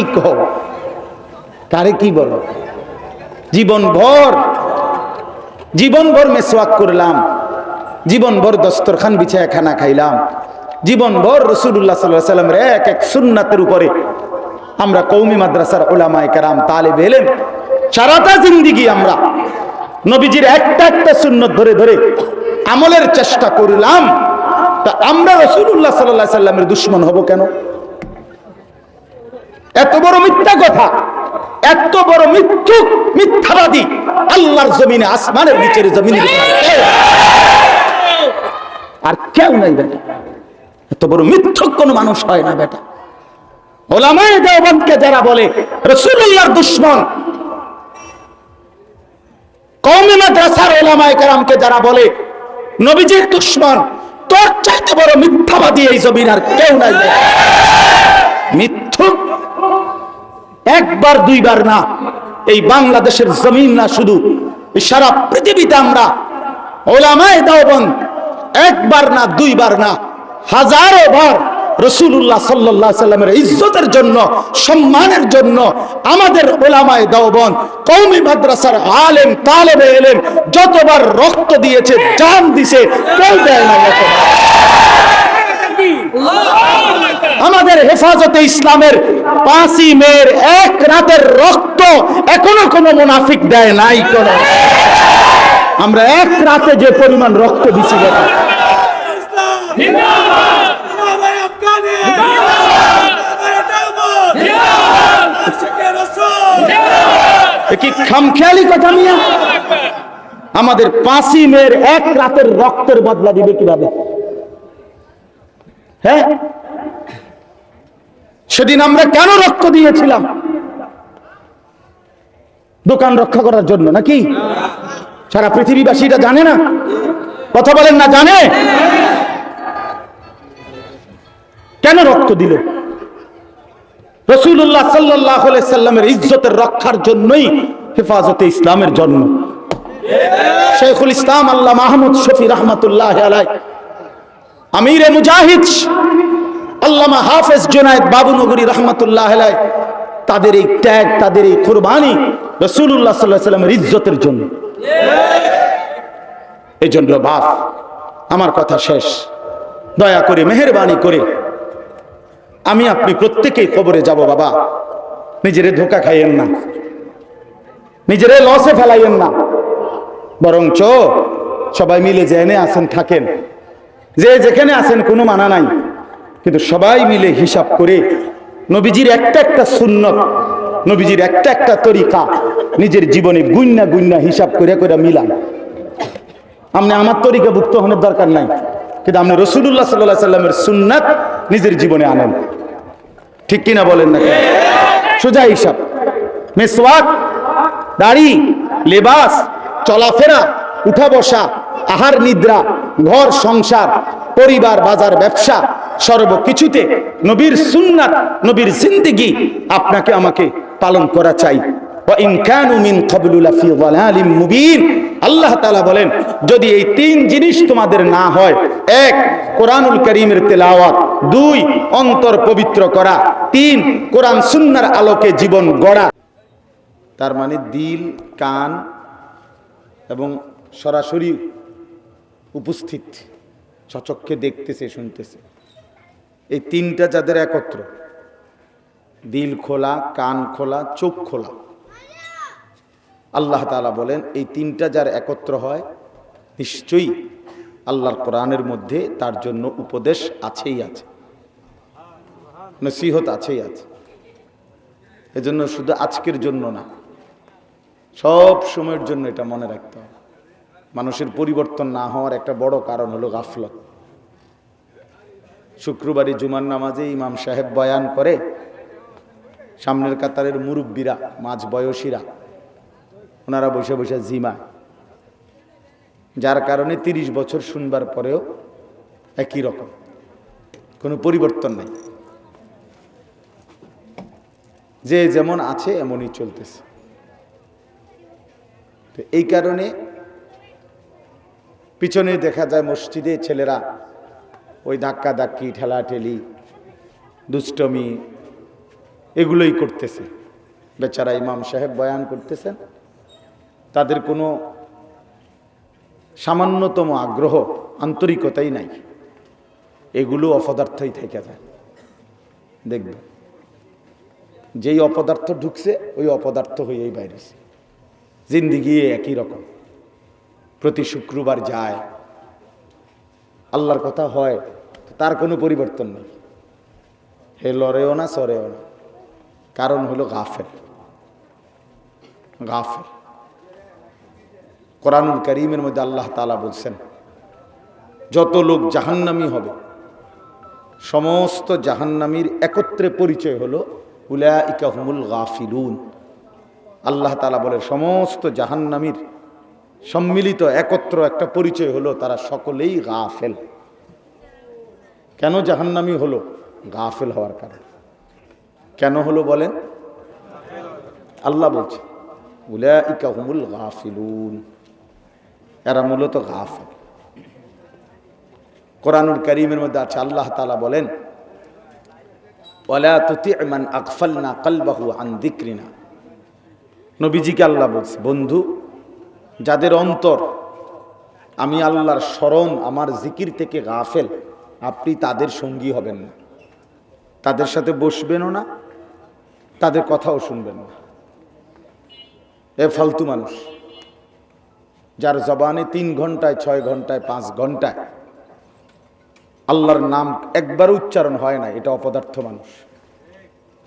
কাকেই কও, কারে কি বলো? জীবনভর মেসওয়াক করলাম, জীবনভর দস্তরখান বিছায় খানা খাইলাম, জীবনভর রাসূলুল্লাহ সাল্লাল্লাহু আলাইহি ওয়াসাল্লামের এক এক সুন্নাতের উপরে আমরা কওমি মাদ্রাসার উলামায়ে কেরাম তালেবে ইলম সারাটা জিন্দেগি আমরা নবীজির একটা একটা সুন্নত ধরে ধরে আমলের চেষ্টা করলাম, তা আমরা রাসূলুল্লাহ সাল্লাল্লাহু আলাইহি ওয়াসাল্লামের দুশমন হব কেন? এত বড় মিথ্যা কথা, এত বড় মিথ্যুক মিথ্যাবাদী আল্লাহর জমিনে, আসমানের নিচের জমিনে আর কেউ নাই বেটা। এত বড় মিথ্যুক কোন মানুষ হয় না বেটা। উলামায়ে দেওবন্দকে যারা বলে রাসূলুল্লাহর দুশমন, কওমি মাদ্রাসার উলামায়ে কেরামকে যারা বলে নবীজির দুশমন, তোর চাইতে বড় মিথ্যাবাদী এই জমিন আর কেউ নাই। মিথ্যুক একবার দুইবার না, এই বাংলাদেশের জমিন না, শুধু সারা পৃথিবীতে আমরা উলামায়ে দেওবন্দ একবার না দুইবার না হাজারো বার রাসূলুল্লাহ সাল্লাল্লাহু আলাইহি সাল্লামের ইজ্জতের জন্য, সম্মানের জন্য আমাদের উলামায়ে দেওবন্দ কওমি মাদ্রাসার আলেম তালেবে ইলম যতবার রক্ত দিয়েছে, জান দিয়েছে, কেউ দেয় না। আমাদের হেফাজতে ইসলামের 5ই মের এক রাতের রক্ত এখনো কোন মুনাফিক দেয় নাই। কোন আমরা এক রাতে যে পরিমাণ রক্ত দিছি, কি খামখেয়ালি কথা নিয়ে আমাদের 5ই মের এক রাতের রক্তের বদলা দিবে কিভাবে? হ্যাঁ, সেদিন আমরা কেন রক্ত দিয়েছিলাম? দোকান রক্ষা করার জন্য নাকি? সারা পৃথিবীবাসী এটা জানে না? কথা বলেন না, জানে? কেন রক্ত দিল? রাসূলুল্লাহ সাল্লাল্লাহু আলাইহি সাল্লামের ইজ্জতের রক্ষার জন্যই হেফাজতে ইসলামের জন্ম। শাইখুল ইসলাম আল্লামা মাহমুদ শফি রাহমাতুল্লাহ আলাইহি, আমিরে মুজাহিদ আল্লামা হাফেজ জুনায়েদ বাবুনগরী রাহমাতুল্লাহ আলাইহি, তাদের এই ত্যাগ, তাদের এই কুরবানি রাসূলুল্লাহ সাল্লাল্লাহু আলাইহি সাল্লামের ইজ্জতের জন্য। এই জন্য বাপ, আমার কথা শেষ, দয়া করে মেহেরবানি করে আমি আপনি প্রত্যেকেই কবরে যাব বাবা। নিজেরে ধোঁকা খাইয়েন না, নিজেরে লসে ফেলাইয়েন না, বরঞ্চ সবাই মিলে জেনে আছেন থাকেন, যে যেখানে আছেন কোনো মানা নাই, কিন্তু সবাই মিলে হিসাব করে নবীজির একটা একটা সুন্নত, নবীজির একটা একটা তরিকা নিজের জীবনে গুন্না গুন্না হিসাব করে করে মিলান। আপনি আমার তরিকা ভুক্ত হওয়ার দরকার নাই, কিন্তু আপনি রাসূলুল্লাহ সাল্লাল্লাহু আলাইহি সাল্লামের সুন্নাত নিজের জীবনে আনেন। ঠিক কিনা বলেন না? সোজা হিসাব, মেসওয়াক, দাড়ি, লেবাস, চলাফেরা, উঠা বসা, আহার নিদ্রা, ঘর সংসার, পরিবার, বাজার, ব্যবসা, সর্বকিছুতে নবীর সুন্নাত, নবীর জিন্দেগি আপনাকে আমাকে পালন করা চাই। আল্লাহ তাআলা বলেন, যদি এই 3 জিনিস তোমাদের না হয়, 1 কোরআনুল কারীমের তেলাওয়াত, 2 অন্তর পবিত্র করা, 3 কোরআন সুন্নাহর আলোকে জীবন গড়া। তার মানে দিল, কান এবং সরাসরি উপস্থিত, সচক্ষে দেখতেছে, শুনতেছে, এই 3টা যাদের একত্র, দিল খোলা, কান খোলা, চোখ খোলা, আল্লাহ তাআলা বলেন এই 3টা যার একত্র হয়, নিশ্চয়ই আল্লাহর কোরআনের মধ্যে তার জন্য উপদেশ আছেই আছে, নসিহত আছেই আছে। এজন্য শুধু আজকের জন্য না, সব সময়ের জন্য এটা মনে রাখতে হবে। মানুষের পরিবর্তন না হওয়ার একটা বড় কারণ হলো গাফলত। শুক্রবারে জুমার নামাজে ইমাম সাহেব বয়ান করে, সামনের কাতারের মুরব্বীরা, মাঝ বয়সীরা, ওনারা বসে বসে জিমায়, যার কারণে 30 বছর শুনবার পরেও একই রকম, কোনো পরিবর্তন নাই, যে যেমন আছে এমনই চলতেছে। তো এই কারণে পিছনে দেখা যায় মসজিদে ছেলেরা ওই ধাক্কা ধাক্কি, ঠেলাঠেলি, দুষ্টমি, এগুলোই করতেছে। বেচারা ইমাম সাহেব বয়ান করতেছেন, তাদের কোনো সামান্যতম আগ্রহ আন্তরিকতাই নাই, এগুলো অপদার্থই থেকে যায়। দেখবে যেই অপদার্থ ঢুকছে ওই অপদার্থ হয়েই বাইরেছে। জিন্দিগি একই রকম, প্রতি শুক্রবার যায়, আল্লাহর কথা হয়, তার কোনো পরিবর্তন নেই। হে লড়েও না সরেও না, কারণ হলো গাফেল। গাফেল। কোরআনুল কারীমের মধ্যে আল্লাহ তাআলা বলছেন, যত লোক জাহান্নামী হবে, সমস্ত জাহান্নামীর একত্রে পরিচয় হলো উলাইকা হুমুল গাফিলুন। আল্লাহ তাআলা বলে সমস্ত জাহান্নামীর সম্মিলিত একত্র একটা পরিচয় হলো তারা সকলেই গাফেল। কেন জাহান্নামী হলো? গাফেল হওয়ার কারণে। কেন হলো বলেন? আল্লাহ বলছে উলাইকা হুমুল গাফিলুন, এরা মূলত গাফেল। কোরআনুল কারীমের মধ্যে আছে আল্লাহ তাআলা বলেন ওয়ালা তুতি' মান আগফালনা কলবাহু আন যিকরিনা। নবীজিকে আল্লাহ বলছে, বন্ধু, যাদের অন্তর আমি আল্লাহর স্মরণ আমার জিকির থেকে গাফেল, আপনি তাদের সঙ্গী হবেন না, তাদের সাথে বসবেনও না, তাদের কথাও শুনবেন না। এ ফালতু মানুষ, যার জবানে 3 ঘন্টায় 6 ঘন্টায় 5 ঘন্টায় আল্লাহর নাম একবার উচ্চারণ হয় না, এটা অপদার্থ মানুষ,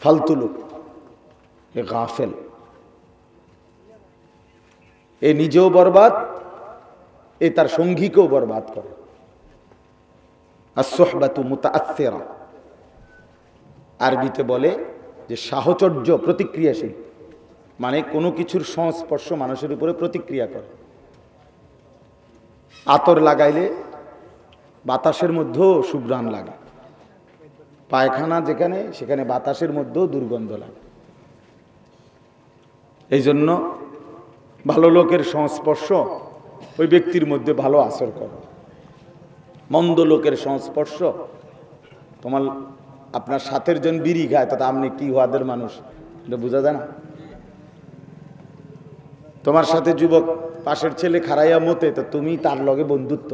ফালতু লোক, এ গাফেল। এ নিজেও বরবাদ, এ তার সঙ্গীকেও বরবাদ করে। as-suhbatu muta'aththira, আরবিতে বলে যে সাহচর্য প্রতিক্রিয়াশীল, মানে কোনো কিছুর সংস্পর্শ মানুষের উপরে প্রতিক্রিয়া করে। আতর লাগাইলে বাতাসের মধ্যেও সুঘ্রাণ লাগে, পায়খানা যেখানে সেখানে বাতাসের মধ্যেও দুর্গন্ধ লাগে। এই জন্য ভালো লোকের সংস্পর্শ ওই ব্যক্তির মধ্যে ভালো আসর করে, মন্দ লোকের সংস্পর্শ তোমার আপনার সাথের জন বিড়ি খায়, তাতে আপনি কি হওয়াদের মানুষ এটা বোঝা যায় না। তোমার সাথে যুবক পাশের ছেলে খারাইয়া মতে, তো তুমি তার লগে বন্ধুত্ব,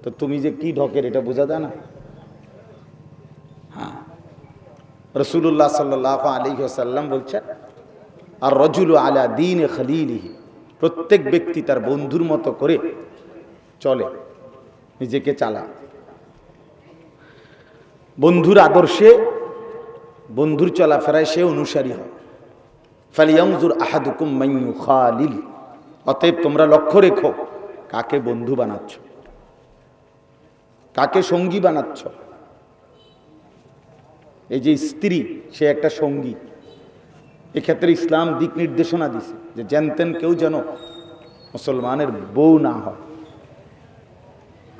তো তুমি যে কি ঢকের এটা বোঝা যায় না। হ্যাঁ, রাসূলুল্লাহ সাল্লাল্লাহু আলাইহি ওয়াসাল্লাম বলছেন আর রাজুলু আলা দীন খলিলিহি, প্রত্যেক ব্যক্তি তার বন্ধুর মতো করে চলে, নিজেকে চালা। বন্ধুর আদর্শে, বন্ধুর চলাফেরায় সে অনুসারী হয়। ফালিয়ানজুর আহাদুকুম মান ইউখালিল, অতএব তোমরা লক্ষ্য রেখো কাকে বন্ধু বানাচ্ছ, কাকে সঙ্গী বানাচ্ছ। এই যে স্ত্রী, সে একটা সঙ্গী। এক্ষেত্রে ইসলাম দিক নির্দেশনা দিছে যে জানতেন কেউ যেন মুসলমানের বউ না হয়।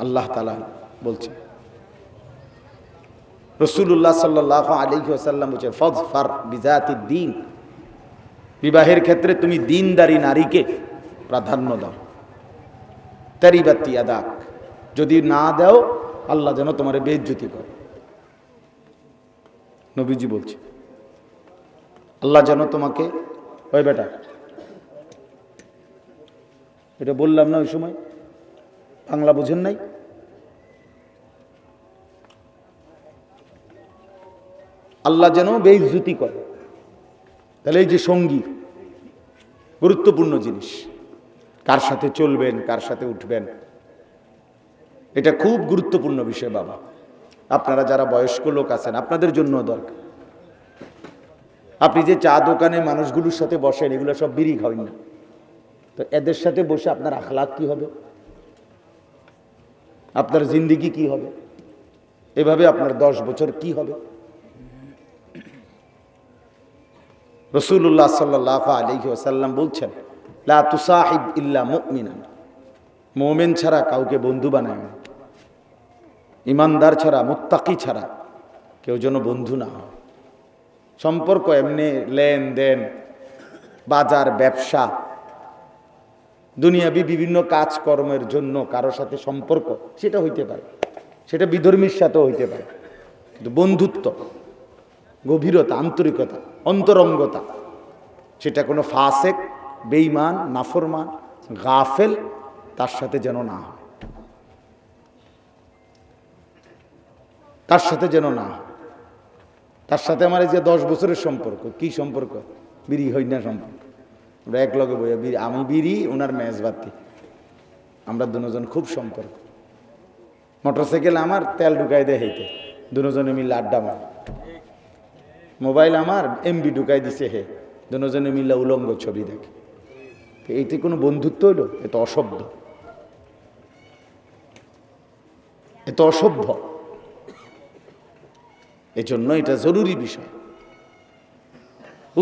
আল্লাহ তাআলা বলছে, রাসূলুল্লাহ সাল্লাল্লাহু আলাইহি ওয়াসাল্লাম বলছেন ফাজফার বিজাতিদ দ্বীন, বিবাহের ক্ষেত্রে তুমি দ্বীনদারী নারীকে প্রাধান্য দাও। তারিবাত ইয়াদাক, যদি না দাও আল্লাহ যেন তোমার বেইজ্জতি করে। নবীজি বলছে আল্লাহ যেন তোমাকে, ওই বেটা এটা বললাম না ওই সময়, বাংলা বুঝেন নাই? আল্লাহ যেন বেইজ্জতি করে। তাহলে এই যে সঙ্গী, গুরুত্বপূর্ণ জিনিস, কার সাথে চলবেন, কার সাথে উঠবেন, এটা খুব গুরুত্বপূর্ণ বিষয় বাবা। আপনারা যারা বয়স্ক লোক আছেন আপনাদের জন্য দরকার। আপনি যে চা দোকানে মানুষগুলোর সাথে বসেন, এগুলো সব বিড়ি খাবেন না, তো এদের সাথে বসে আপনার আখলাক কি হবে, আপনার জিন্দেগি কি হবে, এভাবে আপনার 10 বছর কি হবে। রাসূলুল্লাহ সাল্লাল্লাহু আলাইহি ওয়াসাল্লাম বলছেন লা তুসাহিব ইল্লা মুমিনান, মুমিন ছাড়া কাউকে বন্ধু বানায় না, ইমানদার ছাড়া, মুত্তাকি ছাড়া কেউ যেন বন্ধু না হয়। সম্পর্ক এমনি লেনদেন, বাজার, ব্যবসা, দুনিয়াবি বিভিন্ন কাজকর্মের জন্য কারোর সাথে সম্পর্ক, সেটা হইতে পারে, সেটা বিধর্মীর সাথেও হইতে পারে, কিন্তু বন্ধুত্ব, গভীরতা, আন্তরিকতা, অন্তরঙ্গতা, সেটা কোনো ফাসেক, বেঈমান, নাফরমান, গাফেল তার সাথে যেন না হয়, তার সাথে যেন না হয়। তার সাথে আমার এই যে 10 বছরের সম্পর্ক, কি সম্পর্ক? বিড়ি হই না সম্পর্ক। আমরা এক লগে বইয়া বিড়ি, আমি বিড়ি, ওনার মেজবাতি, আমরা দুজন খুব সম্পর্ক। মোটরসাইকেল আমার, তেল ঢুকাই দেয় হেঁটে, দুজনে মিলে আড্ডা মার। মোবাইল আমার, এমবি ঢুকাই দিছে হে, দুজনে মিলে উলঙ্গ ছবি দেখে। এইতে কোনো বন্ধুত্ব হইল? এ তো অসভ্য, এ তো অসভ্য। এজন্য এটা জরুরি বিষয়।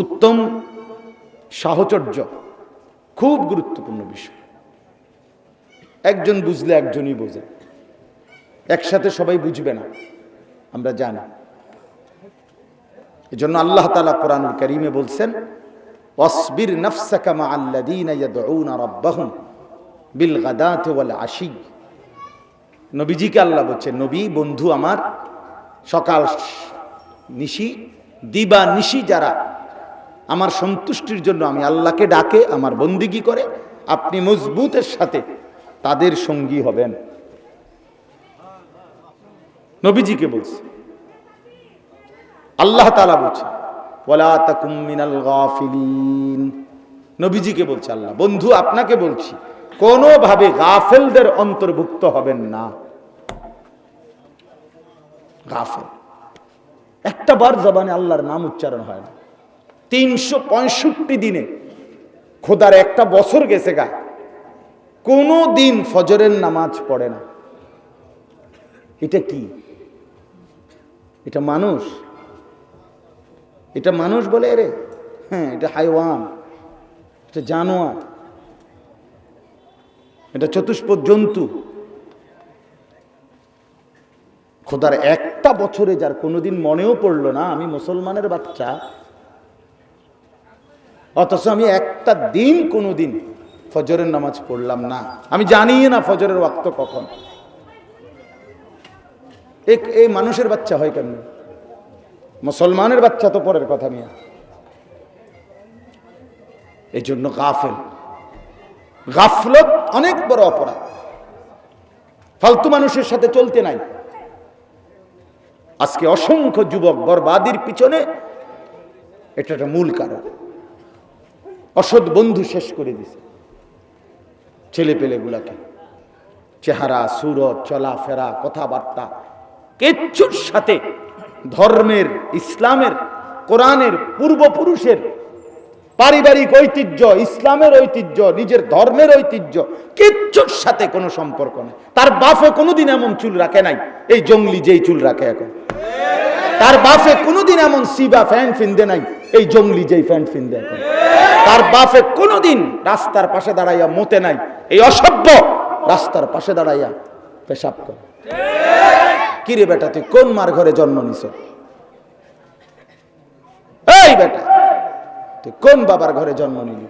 উত্তম সাহচর্য খুব গুরুত্বপূর্ণ বিষয়। একজন বুঝলে একজনই বোঝে, একসাথে সবাই বুঝবে না, আমরা জানি। এজন্য আল্লাহ তাআলা কোরআনুল কারীমে বলছেন, ওয়াসবির নাফসাকা মাআল্লাযীনা ইয়াদউনা রাব্বাহুম বিল গাদাতি ওয়াল আশি। নবীজিকে আল্লাহ বলছেন, নবী বন্ধু আমার, সকাল নিশি, দিবা নিশি যারা আমার সন্তুষ্টির জন্য আমি আল্লাহকে ডাকে, আমার বন্দিগি করে, আপনি মজবুতের সাথে তাদের সঙ্গী হবেন। নবীজিকে বলছে, আল্লাহ তাআলা বলছে ওয়ালা তাকুম মিনাল গাফিলিন। নবীজিকে বলছে আল্লাহ, বন্ধু আপনাকে বলছি, কোনোভাবে গাফেলদের অন্তর্ভুক্ত হবেন না। গাফেল একটা বার জবানে আল্লাহর নাম উচ্চারণ হয় না। 365 দিনে, খোদার একটা বছর গেছে গা, কোনো দিন ফজরের নামাজ পড়ে না। এটা কি? এটা মানুষ? এটা মানুষ বলে রে? হ্যাঁ, এটা হাইওয়ান, এটা জানোয়ার, এটা চতুষ্পদ জন্তু। খোদার একটা বছরে যার কোনোদিন মনেও পড়লো না আমি মুসলমানের বাচ্চা, অথচ আমি একটা দিন কোনোদিন ফজরের নামাজ পড়লাম না, আমি জানি না ফজরের ওয়াক্ত কখন। এই মানুষের বাচ্চা হয় কেন? মুসলমানের বাচ্চা তো পরের কথা নিয়ে। এই জন্য গাফেল, গাফলত অনেক বড় অপরাধ। ফালতু মানুষের সাথে চলতে নাই। আজকে অসংখ্য যুবক বরবাদির পিছনে এটা একটা মূল কারণ। অসৎ বন্ধু শেষ করে দিছে ছেলে পেলেগুলাকে। চেহারা, সুরত, চলাফেরা, কথাবার্তা কিচ্ছুর সাথে ধর্মের, ইসলামের, কোরআনের, পূর্বপুরুষের পারিবারিক ঐতিহ্য, ইসলামের ঐতিহ্য, নিজের ধর্মের ঐতিহ্য কিচ্ছুর সাথে কোনো সম্পর্ক নেই। তার বাপে কোনোদিন এমন চুল রাখে নাই এই জঙ্গলি যেই চুল রাখে এখন। তার বাপে কোনোদিন এমন সিবা প্যান্ট ফিনদে নাই এই জঙ্গলি যেই প্যান্ট ফিনদে এখন। তার বাপে কোনোদিন রাস্তার পাশে দাঁড়াইয়া মতে নাই এই অসভ্য রাস্তার পাশে দাঁড়াইয়া পেশাব করে। কিরে বেটা, তুই কোন মার ঘরে জন্ম নিছ? এই বেটা, তুই কোন বাবার ঘরে জন্ম নিলি?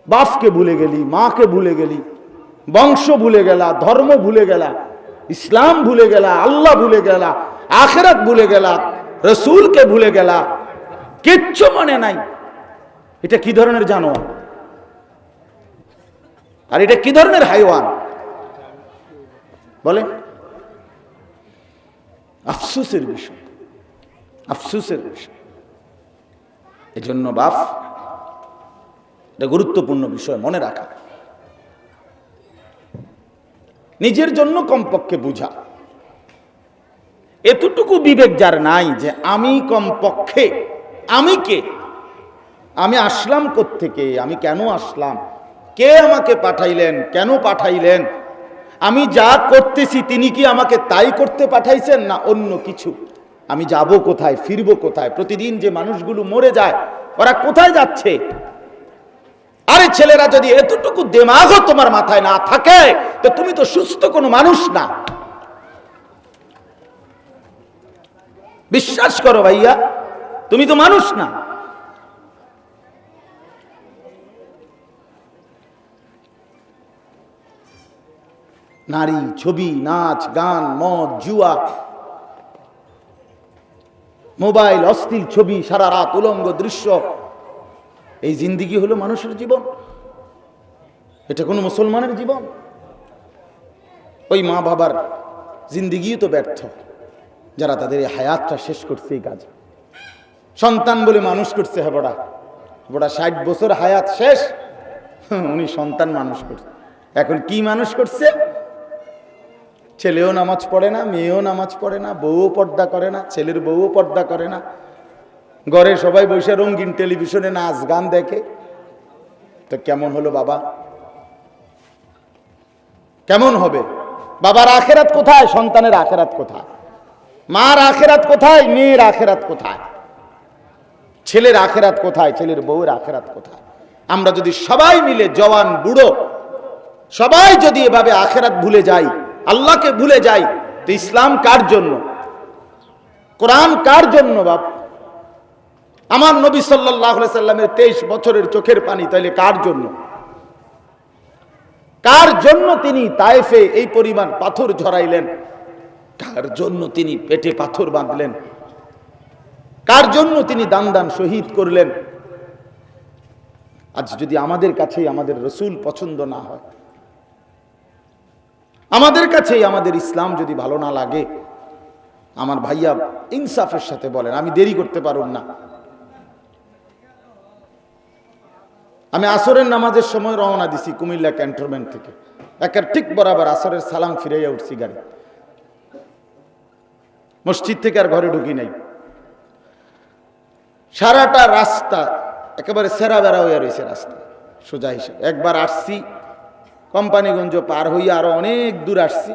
বাপকে ভুলে গেলি, মাকে ভুলে গেলি, বংশ ভুলে গেলা, ধর্ম ভুলে গেলা, ইসলাম ভুলে গেলা, আল্লাহ ভুলে গেলা, আখিরাত ভুলে গেলা, রসুলকে ভুলে গেলা, কিচ্ছু মনে নাই। এটা কি ধরনের জানোয়ার? আর এটা কি ধরনের হাইওয়ান বলে? আফসোসের বিষয়, আফসোসের বিষয়। এজন্য বাপ, এটা গুরুত্বপূর্ণ বিষয় মনে রাখা। নিজের জন্য কমপক্ষে বুঝা, এতটুকু বিবেক যার নাই যে আমি কমপক্ষে, আমি কে, আমি আসলাম কোত্থেকে, আমি কেন আসলাম, কে আমাকে পাঠাইলেন, কেন পাঠাইলেন, আমি যা করতেছি তিনি কি আমাকে তাই করতে পাঠাইছেন না অন্য কিছু, আমি যাব কোথায়, ফিরবো কোথায়, প্রতিদিন যে মানুষগুলো মরে যায় ওরা কোথায় যাচ্ছে। আরে ছেলেরা, যদি এতটুকু দিমাগও তোমার মাথায় না থাকে তো তুমি তো সুস্থ কোনো মানুষ না। বিশ্বাস করো ভাইয়া, তুমি তো মানুষ না। নারী, ছবি, নাচ, গান, মদ, জুয়া, মোবাইল, অশ্লীল ছবি, সারা রাত উলঙ্গ দৃশ্য, এই জিন্দিগি হলো মানুষের জীবন? এটা কোনো মুসলমানের জীবন? ওই মা বাবার জিন্দিগি তো ব্যর্থ, যারা তাদের এই হায়াতটা শেষ করছে এই কাজ। সন্তান বলে মানুষ করছে, হ্যাঁ বড়া 60 বছর হায়াত শেষ, উনি সন্তান মানুষ করছে। এখন কি মানুষ করছে? ছেলেও নামাজ পড়ে না, মেয়েও নামাজ পড়ে না, বউও পর্দা করে না, ছেলের বউও পর্দা করে না, ঘরে সবাই বসে রঙিন টেলিভিশনে নাচ গান দেখে। তো কেমন হলো বাবা? কেমন হবে? বাবার আখেরাত কোথায়? সন্তানের আখেরাত কোথায়? মার আখেরাত কোথায়? মেয়ের আখেরাত কোথায়? ছেলের আখেরাত কোথায়? ছেলের বউয়ের আখেরাত কোথায়? আমরা যদি সবাই মিলে, জওয়ান বুড়ো সবাই যদি এভাবে আখেরাত ভুলে যাই, আল্লাহকে ভুলে যাই, তো ইসলাম কার জন্য? কোরআন কার জন্য বাপ? আমার নবী সাল্লাল্লাহু আলাইহি সাল্লামের 23 বছরের চোখের পানি তাইলে কার জন্য? কার জন্য তিনি তায়েফে এই পরিমাণ পাথর ঝরাইলেন? কার জন্য তিনি পেটে পাথর বাঁধলেন? কার জন্য তিনি দান দান শহীদ করলেন? আজ যদি আমাদের কাছেই আমাদের রসুল পছন্দ না হয়, আমাদের কাছেই আমাদের ইসলাম যদি ভালো না লাগে, আমার ভাইয়া ইনসাফের সাথে বলেন, আমি দেরি করতে পারুম না। আমি আসরের নামাজের সময় রওনা দিছি কুমিল্লা ক্যান্টনমেন্ট থেকে, একের ঠিক বরাবর আসরের সালাম ফিরাইয়া উঠছি গাড়ি, মসজিদ থেকে আর ঘরে ঢুকি নাই। সারাটা রাস্তা একেবারে সেরা বেড়া হইয়া রয়েছে রাস্তা সোজা হিসেবে। একবার আসছি কোম্পানিগঞ্জ পার হইয়া আরো অনেক দূর আসছি,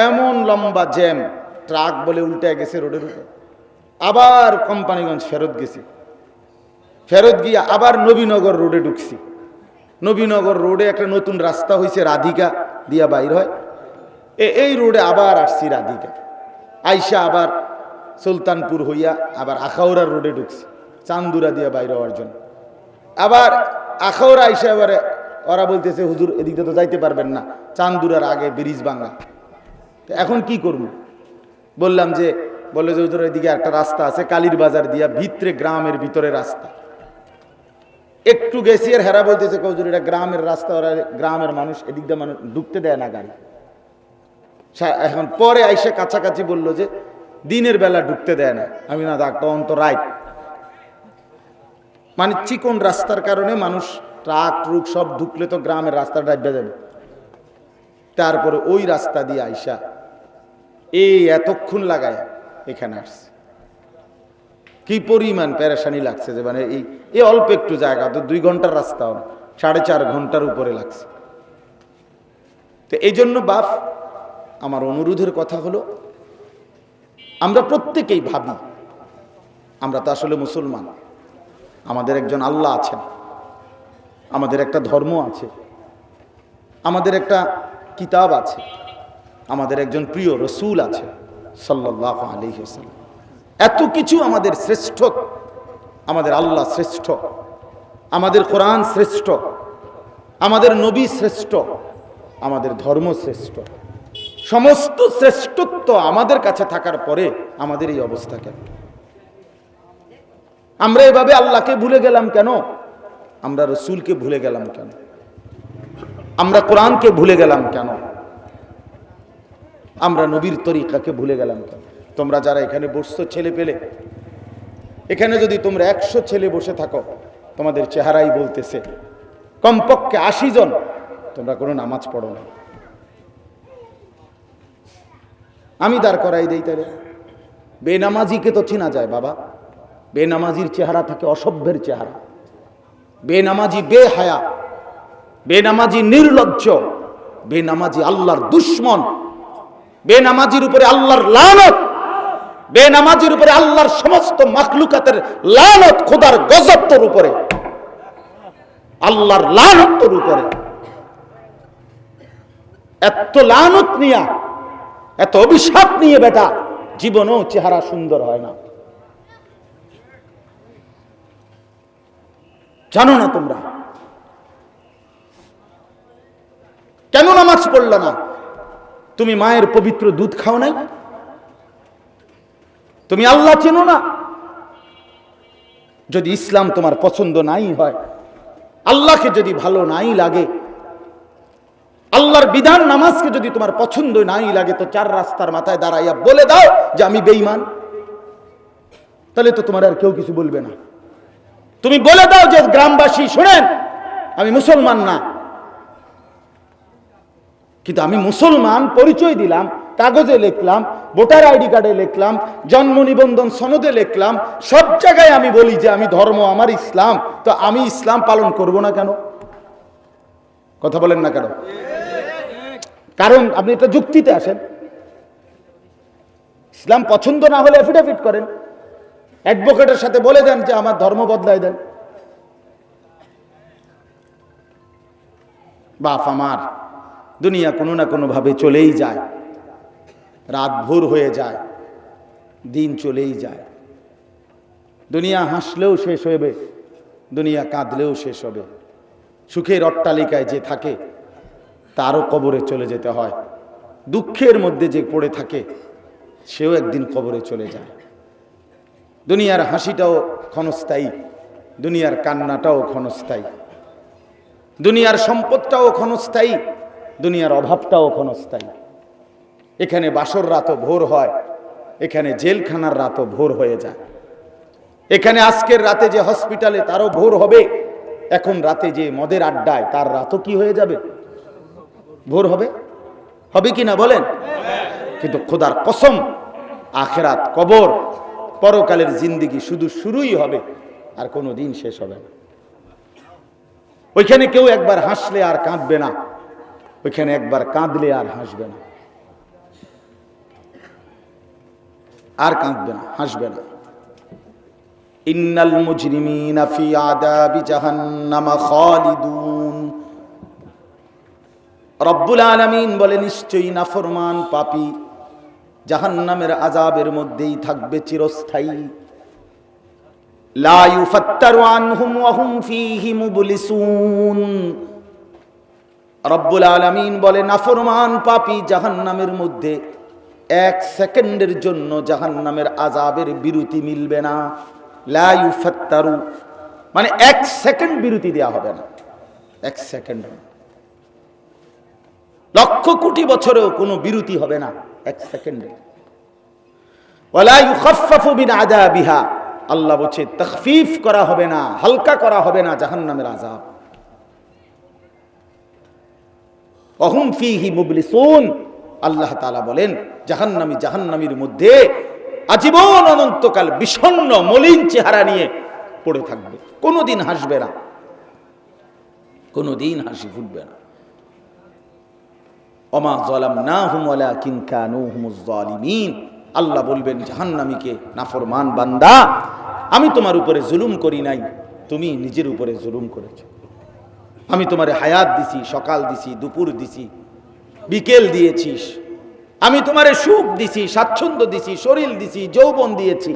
এমন লম্বা জ্যাম, ট্রাক বলে উল্টে গেছে রোডের উপর। আবার কোম্পানিগঞ্জ ফেরত গেছি, ফেরত গিয়ে আবার নবীনগর রোডে ঢুকছি। নবীনগর রোডে একটা নতুন রাস্তা হয়েছে, রাধিকা দিয়া বাইর হয়, এই রোডে আবার আসছি রাধিকা, আইসা আবার সুলতানপুর হইয়া আবার আখাউড়ার রোডে ঢুকছি চান্দুরা দিয়া বাইর হওয়ার জন্য। আবার আখাউড়া আইসা এবারে ওরা বলতেছে হুজুর এদিকে তো যাইতে পারবেন না, চান্দুরার আগে ব্রিজ ভাঙা। এখন কি করব? বললাম যে, বলে যে হুজুর এদিকে একটা রাস্তা আছে কালীর বাজার দিয়া, ভিতরে গ্রামের ভিতরে রাস্তা। একটু গেছি আর হেরা বলতেছে হুজুর এটা গ্রামের রাস্তা, ওরা গ্রামের মানুষ এদিক দিয়ে মানুষ ঢুকতে দেয় না গাড়ি। এখন পরে আইসা কাছাকাছি বললো যে দিনের বেলা ঢুকতে দেয় না। আমি না দেখ তখন তো রাইট, মানে চিকন রাস্তার কারণে মানুষ ট্রাক ট্রুক সব ঢুকলে তো গ্রামের রাস্তাটা ডাইবা যাবে। তারপরে ওই রাস্তা দিয়ে আইসা এই এতক্ষণ লাগায় এখানে আসছে। কি পরিমাণ পেরেশানি লাগছে যে মানে এই অল্প একটু জায়গা, তো 2 ঘন্টার রাস্তা, 4.5 ঘন্টার উপরে লাগছে। তো এই জন্য বাপ আমার অনুরোধের কথা হলো, আমরা প্রত্যেকেই ভাবি আমরা তো আসলে মুসলমান, আমাদের একজন আল্লাহ আছেন, আমাদের একটা ধর্ম আছে, আমাদের একটা কিতাব আছে, আমাদের একজন প্রিয় রসুল আছে সাল্লাল্লাহু আলাইহি ওয়াসাল্লাম। এত কিছু আমাদের শ্রেষ্ঠ, আমাদের আল্লাহ শ্রেষ্ঠ, আমাদের কোরআন শ্রেষ্ঠ, আমাদের নবী শ্রেষ্ঠ, আমাদের ধর্ম শ্রেষ্ঠ, সমস্ত শ্রেষ্ঠত্ব আমাদের কাছে থাকার পরে আমাদের এই অবস্থা কেন? আমরা এভাবে আল্লাহকে ভুলে গেলাম কেন? আমরা রসুলকে ভুলে গেলাম কেন? আমরা কোরআনকে ভুলে গেলাম কেন? আমরা নবীর তরিকাকে ভুলে গেলাম কেন? তোমরা যারা এখানে বসছো ছেলে পেলে, এখানে যদি তোমরা 100 ছেলে বসে থাকো, তোমাদের চেহারাই বলতেছে কমপক্ষে 80 জন তোমরা কোনো নামাজ পড়ো না। আমি দাঁড় করাই দেই তাহলে। বেনামাজিকে তো চেনা যায় বাবা, বেনামাজির চেহারা থাকে অসভ্যের চেহারা, বেনামাজি বেহায়া, বেনামাজি নির্লজ্জ, বেনামাজি আল্লাহর দুশ্মন, বেনামাজির উপরে আল্লাহর লানত, বেনামাজির উপরে আল্লাহর সমস্ত মাখলুকাতের লানত, খোদার গজব তোর উপরে, আল্লাহর লানত তোর উপরে। এত লানত নিয়া, এত অভিশাপ নিয়ে বেটা জীবনও চেহারা সুন্দর হয় না। জানো না তোমরা কেন নামাজ পড়ল না? তুমি মায়ের পবিত্র দুধ খাও নাই? তুমি আল্লাহ চেনো না? যদি ইসলাম তোমার পছন্দ নাই হয়, আল্লাহকে যদি ভালো নাই লাগে, আল্লাহর বিধান নামাজকে যদি তোমার পছন্দ নাই লাগে, তো চার রাস্তার মাথায় দাঁড়াইয়া বলে দাও যে আমি বেঈমান। তাহলে তো তোমার আর কেউ কিছু বলবে না। তুমি বলে দাও যে গ্রামবাসী শোনেন, আমি মুসলমান না, কিন্তু আমি মুসলমান পরিচয় দিলাম, কাগজে লিখলাম, ভোটার আইডি কার্ডে লিখলাম, জন্ম নিবন্ধন সনদে লিখলাম, সব জায়গায় আমি বলি যে আমি ধর্ম আমার ইসলাম, তো আমি ইসলাম পালন করব না কেন? কথা বলেন না কেন? কারণ আপনি এটা যুক্তিতে আসেন। ইসলাম পছন্দ না হলে এফিডেভিট করেন, অ্যাডভোকেটের সাথে বলে দেন যে আমার ধর্ম বদলাই দেন। বাপ আমার, দুনিয়া কোনো না কোনো ভাবে চলেই যায়, রাত ভোর হয়ে যায়, দিন চলেই যায়। দুনিয়া হাসলেও শেষ হবে, দুনিয়া কাঁদলেও শেষ হবে। সুখের অট্টালিকায় যে থাকে তারও কবরে চলে যেতে হয়, দুঃখের মধ্যে যে পড়ে থাকে সেও একদিন কবরে চলে যায়। দুনিয়ার হাসিটাও ক্ষণস্থায়ী, দুনিয়ার কান্নাটাও ক্ষণস্থায়ী, দুনিয়ার সম্পদটাও ক্ষণস্থায়ী, দুনিয়ার অভাবটাও ক্ষণস্থায়ী। এখানে বাসর রাতও ভোর হয়, এখানে জেলখানার রাতও ভোর হয়ে যায়। এখানে আজকের রাতে যে হসপিটালে তারও ভোর হবে, এখন রাতে যে মদের আড্ডায় তার রাতও কি হয়ে যাবে? ভোর হবে। হবে কি না বলেন? কিন্তু খোদার কসম, আখেরাত, কবর, পরকালের জিন্দেগি শুধু শুরুই হবে, আর কোনো দিন শেষ হবে না। ওইখানে কেউ একবার হাসলে আর কাঁদবে না, ওইখানে একবার কাঁদলে আর হাসবে না, আর কাঁদবে না, হাসবে না। ইন্নাল মুজরিমিনা ফি আযাবি জাহান্নাম খালিদুন। রব্বুল আলামিন বলে, নিশ্চয়ই নাফরমান পাপী জাহান্নামের আযাবের মধ্যেই থাকবে চিরস্থায়ী। লা ইউফাত্তারু আনহুম ওয়া হুম ফীহি মুবলিসুন। রব্বুল আলামিন বলে, নাফরমান পাপী জাহান্নামের মধ্যে এক সেকেন্ডের জন্য জাহান্নামের আযাবের বিরতি মিলবে না। লা ইউফাত্তারু মানে এক সেকেন্ড বিরতি দেওয়া হবে না, এক সেকেন্ড। লক্ষ কোটি বছরেও কোনো বিরতি হবে না, এক সেকেন্ডে। ওয়ালা ইউখাফফাফু মিন আযাবিহা, আল্লাহ বলছে তাখফিফ করা হবে না, হালকা করা হবে না জাহান্নামের আযাব। ওয়া হুম ফীহি মুবলিসুন, আল্লাহ তাআলা বলেন জাহান্নামী জাহান্নামীর মধ্যে আজীবন অনন্তকাল বিষণ্ণ মলিন চেহারা নিয়ে পড়ে থাকবে, কোনোদিন হাসবে না, কোনোদিন হাসি ফুটবে না। ওমা যালামনাহুম ওয়ালাকিন কানু হুমুজ যালিমিন। আল্লাহ বলবেন জাহান্নামীকে, নাফরমান বান্দা, আমি তোমার উপরে জুলুম করি নাই, তুমি নিজের উপরে জুলুম করেছো। আমি তোমারে হায়াত দিছি, সকাল দিছি, দুপুর দিছি, বিকেল দিয়েছিস। আমি তোমারে সুখ দিছি, স্বাচ্ছন্দ্য দিছি, শরীর দিছি, যৌবন দিয়েছি,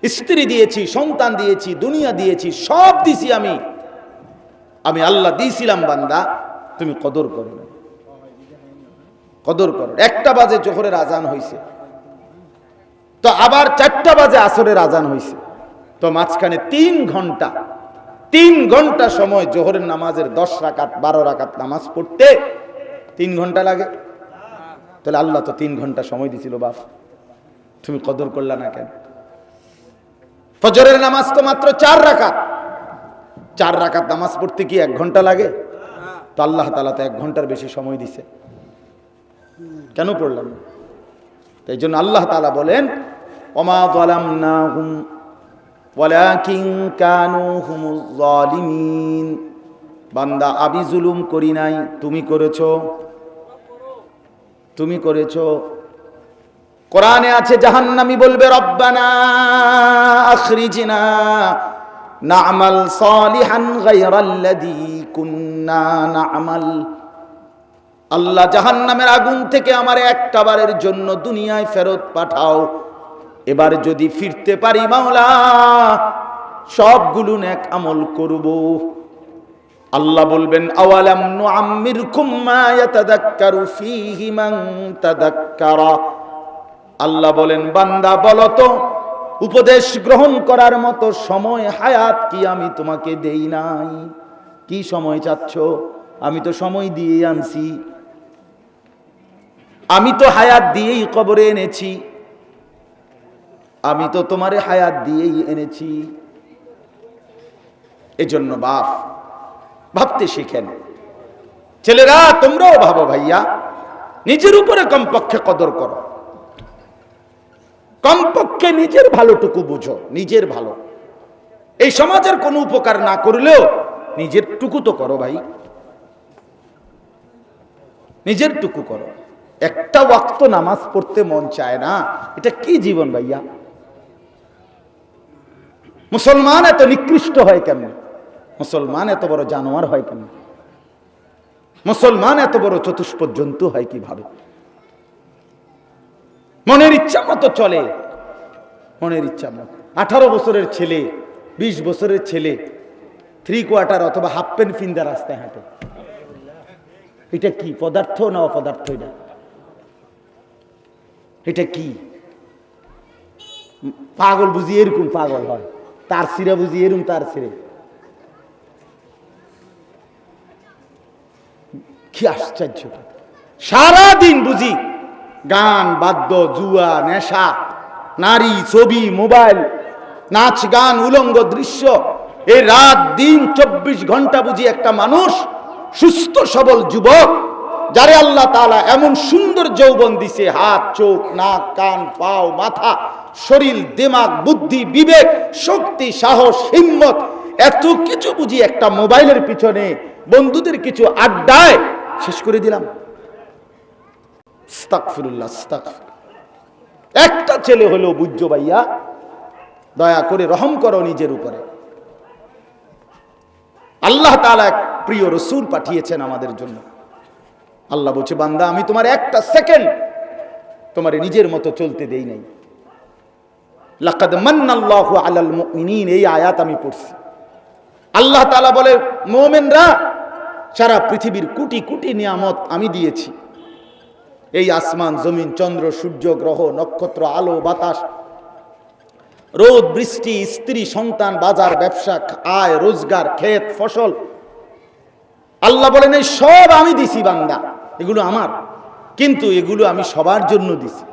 স্ত্রী দিয়েছি, সন্তান দিয়েছি, দুনিয়া দিয়েছি, সব দিছি আমি আল্লাহ দিয়েছিলাম। বান্দা তুমি কদর করো না, কদর করো। 1টা বাজে জোহরের আজান হইছে, তো আবার 4টা বাজে আসরের আজান হইছে, তো মাঝখানে 3 ঘন্টা সময় জোহরের নামাজের 10 রাকাত 12 রাকাত নামাজ পড়তে 3 ঘন্টা লাগে। তাহলে আল্লাহ তো 3 ঘন্টা সময় দিছিল, বাপ তুমি কদর করলা না কেন? ফজরের নামাজ তো মাত্র 4 রাকাত, 4 রাকাত নামাজ পড়তে কি 1 ঘন্টা লাগে? তো আল্লাহ তাআলা তো 1 ঘন্টার বেশি সময় দিছে, কেন পড়লাম না? তাই জন্য আল্লাহ তাআলা বলেন ওমা যালামনাহুম ওয়ালাকিন কানু হুমুজ যালিমিন। বান্দা আমি জুলুম করি নাই, তুমি করেছো, তুমি করেছো। কোরআনে আছে জাহান্নামী বলবে রব্বানা আখরিজনা না'মাল সালিহান গায়রাল্লাযী কুন্না না'মাল। আল্লাহ জাহান্নামের আগুন থেকে আমার একটা বারের জন্য দুনিয়ায় ফেরত পাঠাও, এবার যদি ফিরতে পারি মাওলা সবগুলো নেক আমল করব। আল্লাহ বলবেন আওয়ালাম নুআম্মিরকুম মা ইয়াতাযাক্কারু ফীহি মান তাযাক্কারা। আল্লাহ বলেন বান্দা বলো তো উপদেশ গ্রহণ করার মতো সময় হায়াত কি আমি তোমাকে দেই নাই? কি সময় চাচ্ছ? আমি তো সময় দিয়েই আনছি, আমি তো হায়াত দিয়েই কবরে এনেছি, আমি তো তোমারে হায়াত দিয়েই এনেছি। এজন্য বাপ ভাবতে শিখেন। ছেলেরা তোমরাও ভাবো ভাইয়া, নিজের উপরে কমপক্ষে কদর করো, কমপক্ষে নিজের ভালোটুকু বুঝো। নিজের ভালো, এই সমাজের কোনো উপকার না করলেও নিজের টুকু তো করো ভাই, নিজের টুকু করো। একটা ওয়াক্ত নামাজ পড়তে মন চায় না, এটা কি জীবন ভাইয়া? মুসলমান এত নিকৃষ্ট হয় কেন? মুসলমান এত বড় জানোয়ার হয় কেন? মুসলমান এত বড় চতুষ্পদ জন্তু হয় কিভাবে? মনের ইচ্ছা মতো চলে, মনের ইচ্ছা মতো। 18 বছরের ছেলে, 20 বছরের ছেলে 3/4 অথবা হাফ প্যান্ট ফিন্দা রাস্তায় হাঁটে। এটা কি পদার্থ না অপদার্থ? এটা কি পাগল বুঝি এরকম পাগল হয়, তার সিরা বুঝি এরকম তার সিরে। কি আশ্চর্য! সারাদিন বুঝি গান, বাদ্য, জুয়া, নেশা, নারী, ছবি, মোবাইল, নাচ, গান, উলঙ্গ দৃশ্য। এই রাত দিন 24 ঘন্টা বুঝি একটা মানুষ, সুস্থ সবল যুবক, যারে আল্লাহ তাআলা এমন সুন্দর যৌবন দিছে, হাত, চোখ, নাক, কান, পাও, মাথা, শরীর, দিমাগ, বুদ্ধি, বিবেক, শক্তি, সাহস, হিম্মত, এত কিছু বুঝি একটা মোবাইলের পিছনে, বন্ধুদের কিছু আড্ডায় শেষ করে দিলাম। আস্তাগফিরুল্লাহ, আস্তাগফিরুল্লাহ। একটা ছেলে হলেও বুঝছো ভাইয়া, দয়া করে রহম করো নিজের উপরে। আল্লাহ তাআলা এক প্রিয় রাসূল পাঠিয়েছেন আমাদের জন্য। আল্লাহ বলছে, বান্দা আমি তোমার একটা সেকেন্ড তোমার নিজের মতো চলতে দেই নাই। লাকাদ মান্নাল্লাহু আলাল মুমিনিন, এই আয়াত আমি পড়ছি। আল্লাহ তাআলা বলে, মুমিনরা, সারা পৃথিবীর কোটি কোটি নিয়ামত আমি দিয়েছি। এই আসমান, জমিন, চন্দ্র, সূর্য, গ্রহ, নক্ষত্র, আলো, বাতাস, রোদ, বৃষ্টি, স্ত্রী, সন্তান, বাজার, ব্যবসা, আয়, রোজগার, ক্ষেত, ফসল। আল্লাহ বলেন, এই সব আমি দিছি বান্দা, এগুলো আমার, কিন্তু এগুলো আমি সবার জন্য দিছি।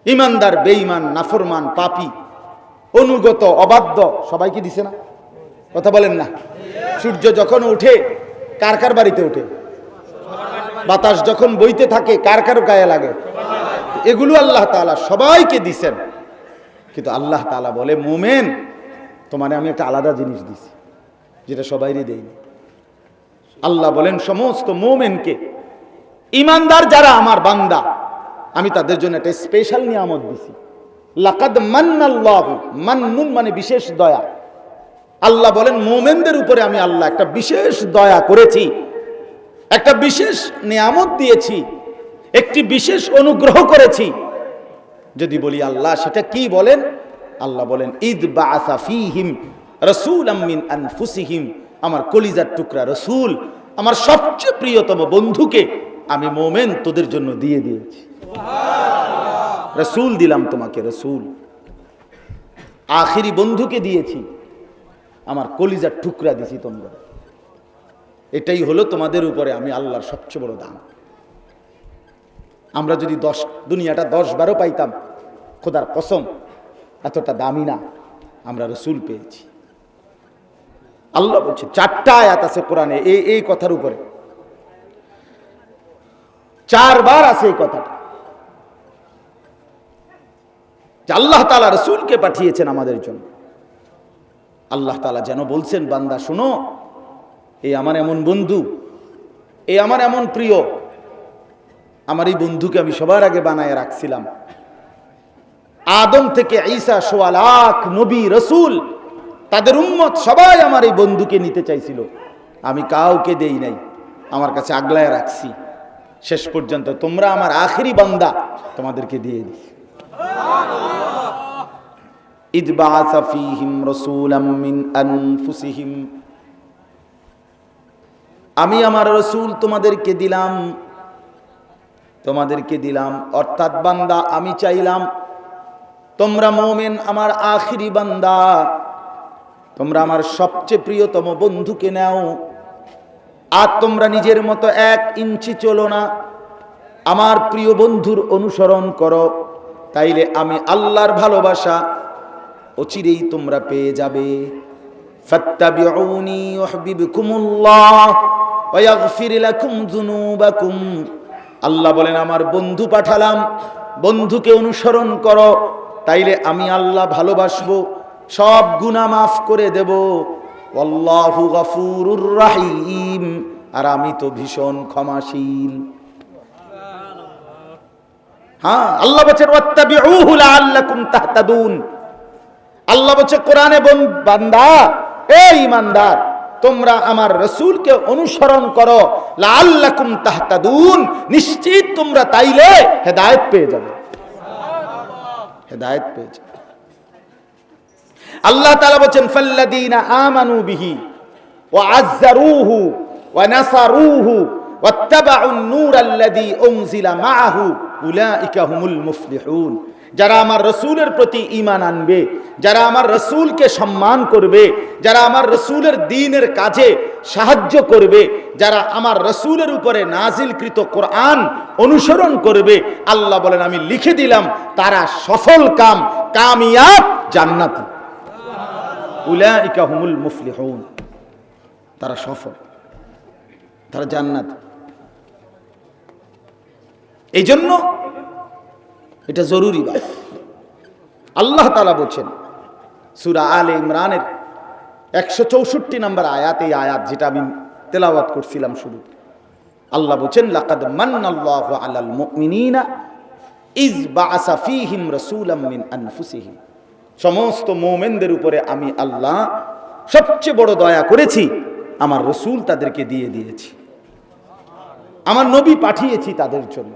ইমানদার, বেঈমান, নাফরমান, পাপী, অনুগত, অবাধ্য, সবাইকে দিছে না? কথা বলেন না? সূর্য যখন ওঠে কার কার বাড়িতে ওঠে? বাতাস যখন বইতে থাকে কার কার গায়ে লাগে? এগুলো আল্লাহ তাআলা সবাইকে দিছেন। কিন্তু আল্লাহ তাআলা বলে, মুমিন, তোমারে আমি একটা আলাদা জিনিস দিছি, যেটা সবাইরই দেইনি। আল্লাহ বলেন, সমস্ত মুমিনকে, ইমানদার যারা আমার বান্দা, আমি তাদের জন্য একটা স্পেশাল নিয়ামত দিছি। লাকাদ মান্নাল্লাহু, মান্নুন মানে বিশেষ দয়া। আল্লাহ বলেন, মুমিনদের উপরে আমি আল্লাহ একটা বিশেষ দয়া করেছি, একটা বিশেষ নিয়ামত দিয়েছি, একটি বিশেষ অনুগ্রহ করেছি। যদি বলি আল্লাহ সেটা কি বলেন? আল্লাহ বলেন, ইদ বাআসা ফীহিম রাসূলাম মিন আনফুসিহিম, আমার কলিজার টুকরা রাসূল, আমার সবচেয়ে প্রিয়তম বন্ধুকে আমি মুমিন তোদের জন্য দিয়ে দিয়েছি। রাসূল দিলাম তোমাকে, রাসূল, আখিরি বন্ধুকে দিয়েছি, আমার কলিজার টুকরা দিছি তোমরা। এটাই হলো তোমাদের উপরে আমি আল্লাহর সবচেয়ে বড় দান। আমরা যদি দুনিয়াটা 10-12 পাইতাম, খোদার কসম এতটা দামি না, আমরা রাসূল পেয়েছি। আল্লাহ বলছে, 4টা আয়াত আছে কোরআনে এই কথার উপরে, 4 বার আছে এই কথাটা, যে আল্লাহ তাআলা রাসূলকে পাঠিয়েছেন আমাদের জন্য। আল্লাহ তাআলা যেন বলছেন, বান্দা শোনো, এই আমার এমন বন্ধু, এই আমার এমন প্রিয়, আমার এই বন্ধুকে আমি সবার আগে বানায় রাখছিলাম। আদম থেকে ঈসা, 1.25 লাখ নবী রাসূল, তাদের উম্মত সবাই আমার এই বন্ধুকে নিতে চাইছিল, আমি কাউকে দেই নাই, আমার কাছে আগলায় রাখছি। শেষ পর্যন্ত তোমরা আমার আখেরি বান্দা, তোমাদেরকে দিয়ে দিছি। ইদ বাআসা ফীহিম রাসূলাম মিন আনফুসিহিম, আমি আমার রাসূল তোমাদেরকে দিলাম, তোমাদেরকে দিলাম, অর্থাৎ বান্দা আমি চাইলাম তোমরা মুমিন আমার আখিরি বান্দা, তোমরা আমার সবচেয়ে প্রিয়তম বন্ধুকে নাও, আর তোমরা নিজের মতো 1 ইঞ্চি চলো না, আমার প্রিয় বন্ধুর অনুসরণ করো, তাইলে আমি আল্লাহর ভালোবাসা অচিরেই তোমরা পেয়ে যাবে। ফাত্তাবিউনি ইউহিব্বুকুমুল্লাহ ওয়া ইয়াগফির লাকুম যুনুবাকুম। আল্লাহ বলেন আমার বন্ধু পাঠালাম, বন্ধুকে অনুসরণ করো, তাইলে আমি আল্লাহ ভালোবাসবো, সব গুনাহ মাফ করে দেব। আল্লাহু গফুরুর রহিম, আর আমি তো ভীষণ ক্ষমাশীল। হ্যাঁ, আল্লাহ বলেন ওয়াত্তাবিউহু লাআল্লাকুম তাহতাদুন। আল্লাহ বলেন কোরআনে, বান্দা এই ঈমানদার, তোমরা আমার রাসূলকে অনুসরণ করো, লাআল্লাকুম তাহতাদুন, নিশ্চিত তোমরা তাইলে হেদায়েত পেয়ে যাবে, হেদায়েত পেয়ে যাবে। আল্লাহ তাআলা বলেন ফাল্লাযীনা আমানু বিহি ওয়া আযযারুহু ওয়া নাসারুহু ওয়াত্তাবাউন নূরাল্লাযী উনজিলা মাআহু উলাইকা হুমুল মুফলিহুন। যারা আমার রাসূলের প্রতি ঈমান আনবে, যারা আমার রাসূলকে সম্মান করবে, যারা আমার রাসূলের দ্বীনের কাজে সাহায্য করবে, যারা আমার রাসূলের উপরে নাজিলকৃত কোরআন অনুসরণ করবে, আল্লাহ বলেন আমি লিখে দিলাম তারা সফল কামিয়াব জান্নাতি। উলাইকা হুমুল মুফলিহুন, তারা সফল, তারা জান্নাত। এই জন্য এটা জরুরি। আল্লাহ তাআলা বলছেন সূরা আলে ইমরানের 164 নম্বর আয়াত, এই আয়াত যেটা আমি তেলাওয়াত করছিলাম শুরু, আল্লাহ বলছেন লাকাদ মান্নাল্লাহু আলাল মুমিনিনা ইজ বাআসা ফীহিম রাসূলাম মিন আনফুসিহিম। সমস্ত মুমিনদের উপরে আমি আল্লাহ সবচেয়ে বড় দয়া করেছি, আমার রাসূল তাদেরকে দিয়ে দিয়েছি, আমার নবী পাঠিয়েছি তাদের জন্য।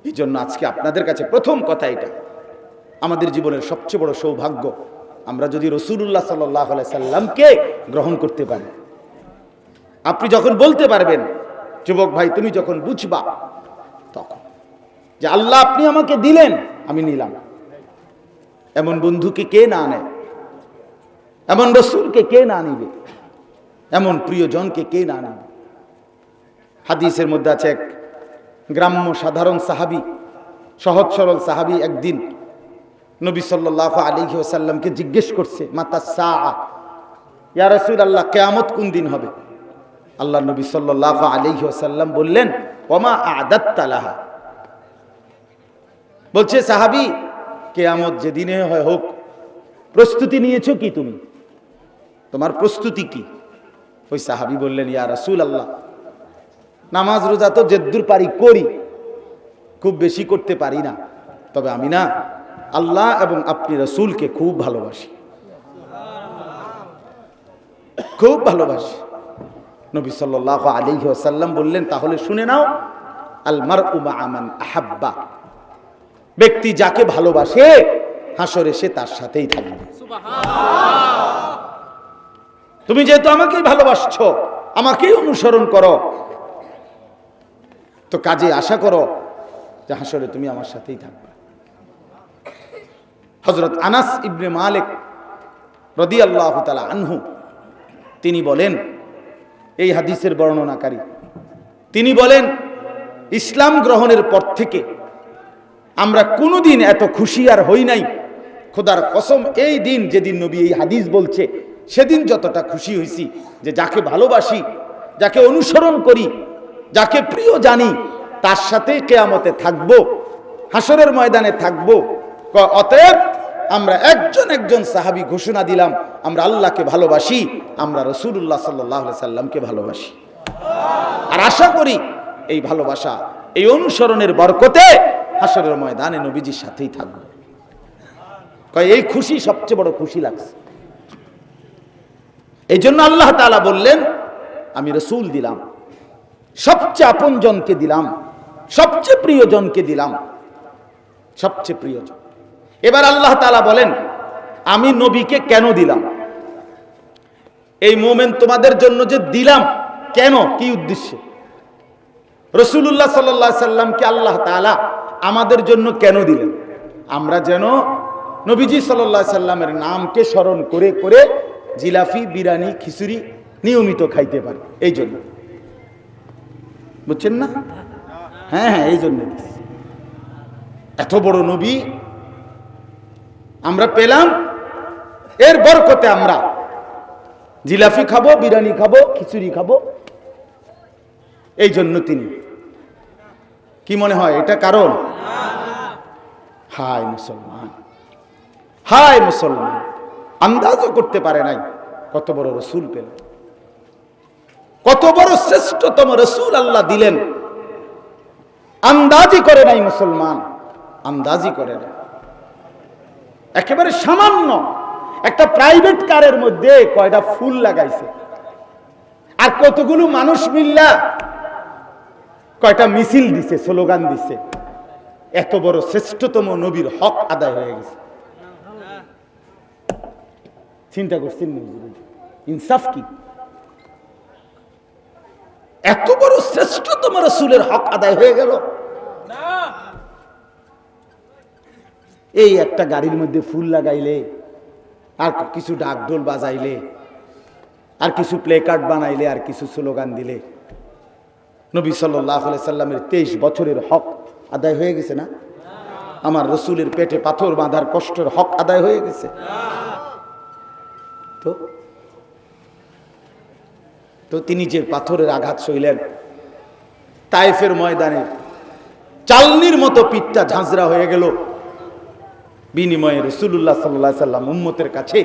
এই জন্য আজকে আপনাদের কাছে প্রথম কথা, এটা আমাদের জীবনের সবচেয়ে বড় সৌভাগ্য, আমরা যদি রাসূলুল্লাহ সাল্লাল্লাহু আলাইহি সাল্লামকে গ্রহণ করতে পারি। আপনি যখন বলতে পারবেন, যুবক ভাই তুমি যখন বুঝবা তখন যে আল্লাহ আপনি আমাকে দিলেন, আমি নিলাম। এমন বন্ধুকে কে না নেয়, এমন রাসূলকে কে না নিবে, এমন প্রিয়জনকে কে না নেবে। হাদিসের মধ্যে আছে এক গ্রাম্য সাধারণ সাহাবী, সহজ সরল সাহাবী একদিন নবী সাল্লাল্লাহু আলাইহি ওয়াসাল্লামকে জিজ্ঞেস করছে মাতা সাআ, ইয়া রাসূলুল্লাহ কিয়ামত কোন দিন হবে? আল্লাহর নবী সাল্লাল্লাহু আলাইহি ওয়াসাল্লাম বললেন ওমা আ'দাত্তা লাহা। বলছে সাহাবী, কিয়ামত যেদিনে হয় হোক, প্রস্তুতি নিয়েছো কি তুমি? তোমার প্রস্তুতি কি? ওই সাহাবী বললেন ইয়া রাসূলুল্লাহ, নামাজ রোজা তো যেদ্দুর পারি করি, খুব বেশি করতে পারি না, তবে আমি না আল্লাহ এবং আপনি রাসূলকে খুব ভালোবাসি, খুব ভালোবাসি। নবী সাল্লাল্লাহু আলাইহি ওয়াসাল্লাম বললেন তাহলে শুনে নাও, আল মারউ মা মান আহাব্বা, ব্যক্তি যাকে ভালোবাসে হাসরে সে তার সাথেই থাকবে। তুমি যেহেতু আমাকেই ভালোবাসছো, আমাকেই অনুসরণ করো, তো কাজে আশা করো যে হাসরে তুমি আমার সাথেই থাকবে। হযরত আনাস ইবনে মালিক রাদিয়াল্লাহু তাআলা আনহু তিনি বলেন, এই হাদিসের বর্ণনাকারী, তিনি বলেন ইসলাম গ্রহণের পর থেকে আমরা কোনোদিন এত খুশি আর হই নাই, খোদার কসম এই দিন যেদিন নবী এই হাদিস বলছে সেদিন যতটা খুশি হয়েছি যে যাকে ভালোবাসি, যাকে অনুসরণ করি, যাকে প্রিয় জানি, তার সাথে কিয়ামতে থাকবো, হাসরের ময়দানে থাকবো। অতএব আমরা একজন একজন সাহাবী ঘোষণা দিলাম আমরা আল্লাহকে ভালোবাসি, আমরা রাসূলুল্লাহ সাল্লাল্লাহু আলাইহি সাল্লামকে ভালোবাসি, আর আশা করি এই ভালোবাসা, এই অনুসরণের বরকতে হাসরের ময়দানে নবীজির সাথেই থাকবো। এই খুশি সবচেয়ে বড় খুশি লাগছে। এই জন্য আল্লাহ তাআলা বললেন আমি রাসূল দিলাম, সবচেয়ে আপন জনকে দিলাম, সবচেয়ে প্রিয়জনকে দিলাম, সবচেয়ে প্রিয়জন। এবার আল্লাহ তাআলা বলেন আমি নবীকে কেন দিলাম? এই মোমেন তোমাদের জন্য যে দিলাম, কেন, কি উদ্দেশ্যে? রাসূলুল্লাহ সাল্লাল্লাহু আলাইহি সাল্লামকে আল্লাহ তাআলা আমাদের জন্য কেন দিলেন? আমরা যেন নবীজি সাল্লাল্লাহু আলাইহি সাল্লামের নামকে স্মরণ করে করে জিলাপি, বিরিয়ানি, খিচুড়ি নিয়মিত খাইতে পারে। এই জন্য, বুঝছেন না? হ্যাঁ হ্যাঁ, এই জন্য এত বড় নবী আমরা পেলাম, এর বরকতে আমরা জিলাপি খাবো, বিরিয়ানি খাবো, খিচুড়ি খাবো। এই জন্য তিনি, কি মনে হয় এটা কারণ? হায় মুসলমান, হায় মুসলমান, আন্দাজও করতে পারে নাই কত বড় রসুল পেল, কত বড় শ্রেষ্ঠতম রসুল আল্লাহ দিলেন। আন্দাজি করে নাই মুসলমান, আন্দাজি করে নাই। একেবারে সামান্য একটা প্রাইভেট কারের মধ্যে কয়টা ফুল লাগাইছে, আর কতগুলো মানুষ মিল্লা কয়টা মিছিল দিছে, স্লোগান দিছে। এত বড় শ্রেষ্ঠতম নবীর হক আদায় হয়ে গেছে। চিন্তা করছেন ইনসাফ কি? এত বড় শ্রেষ্ঠতম রাসূলের হক আদায় হয়ে গেল। এই একটা গাড়ির মধ্যে ফুল লাগাইলে, আর কিছু ডাকঢোল বাজাইলে, আর কিছু প্লে কার্ড বানাইলে, আর কিছু স্লোগান দিলে নবী সাল্লাল্লাহু আলাইহি সাল্লামের 23 বছরের হক আদায় হয়ে গেছে না? আমার রসুলের পেটে পাথর বাঁধার কষ্টের হক আদায় হয়ে গেছে। তো তিনি যে পাথরের আঘাত সইলেন, তায়েফের ময়দানে চালনির মতো পিঠটা ঝাঁঝরা হয়ে গেল, বিনিময়ে রাসূলুল্লাহ সাল্লাল্লাহু আলাইহি সাল্লাম উম্মতের কাছে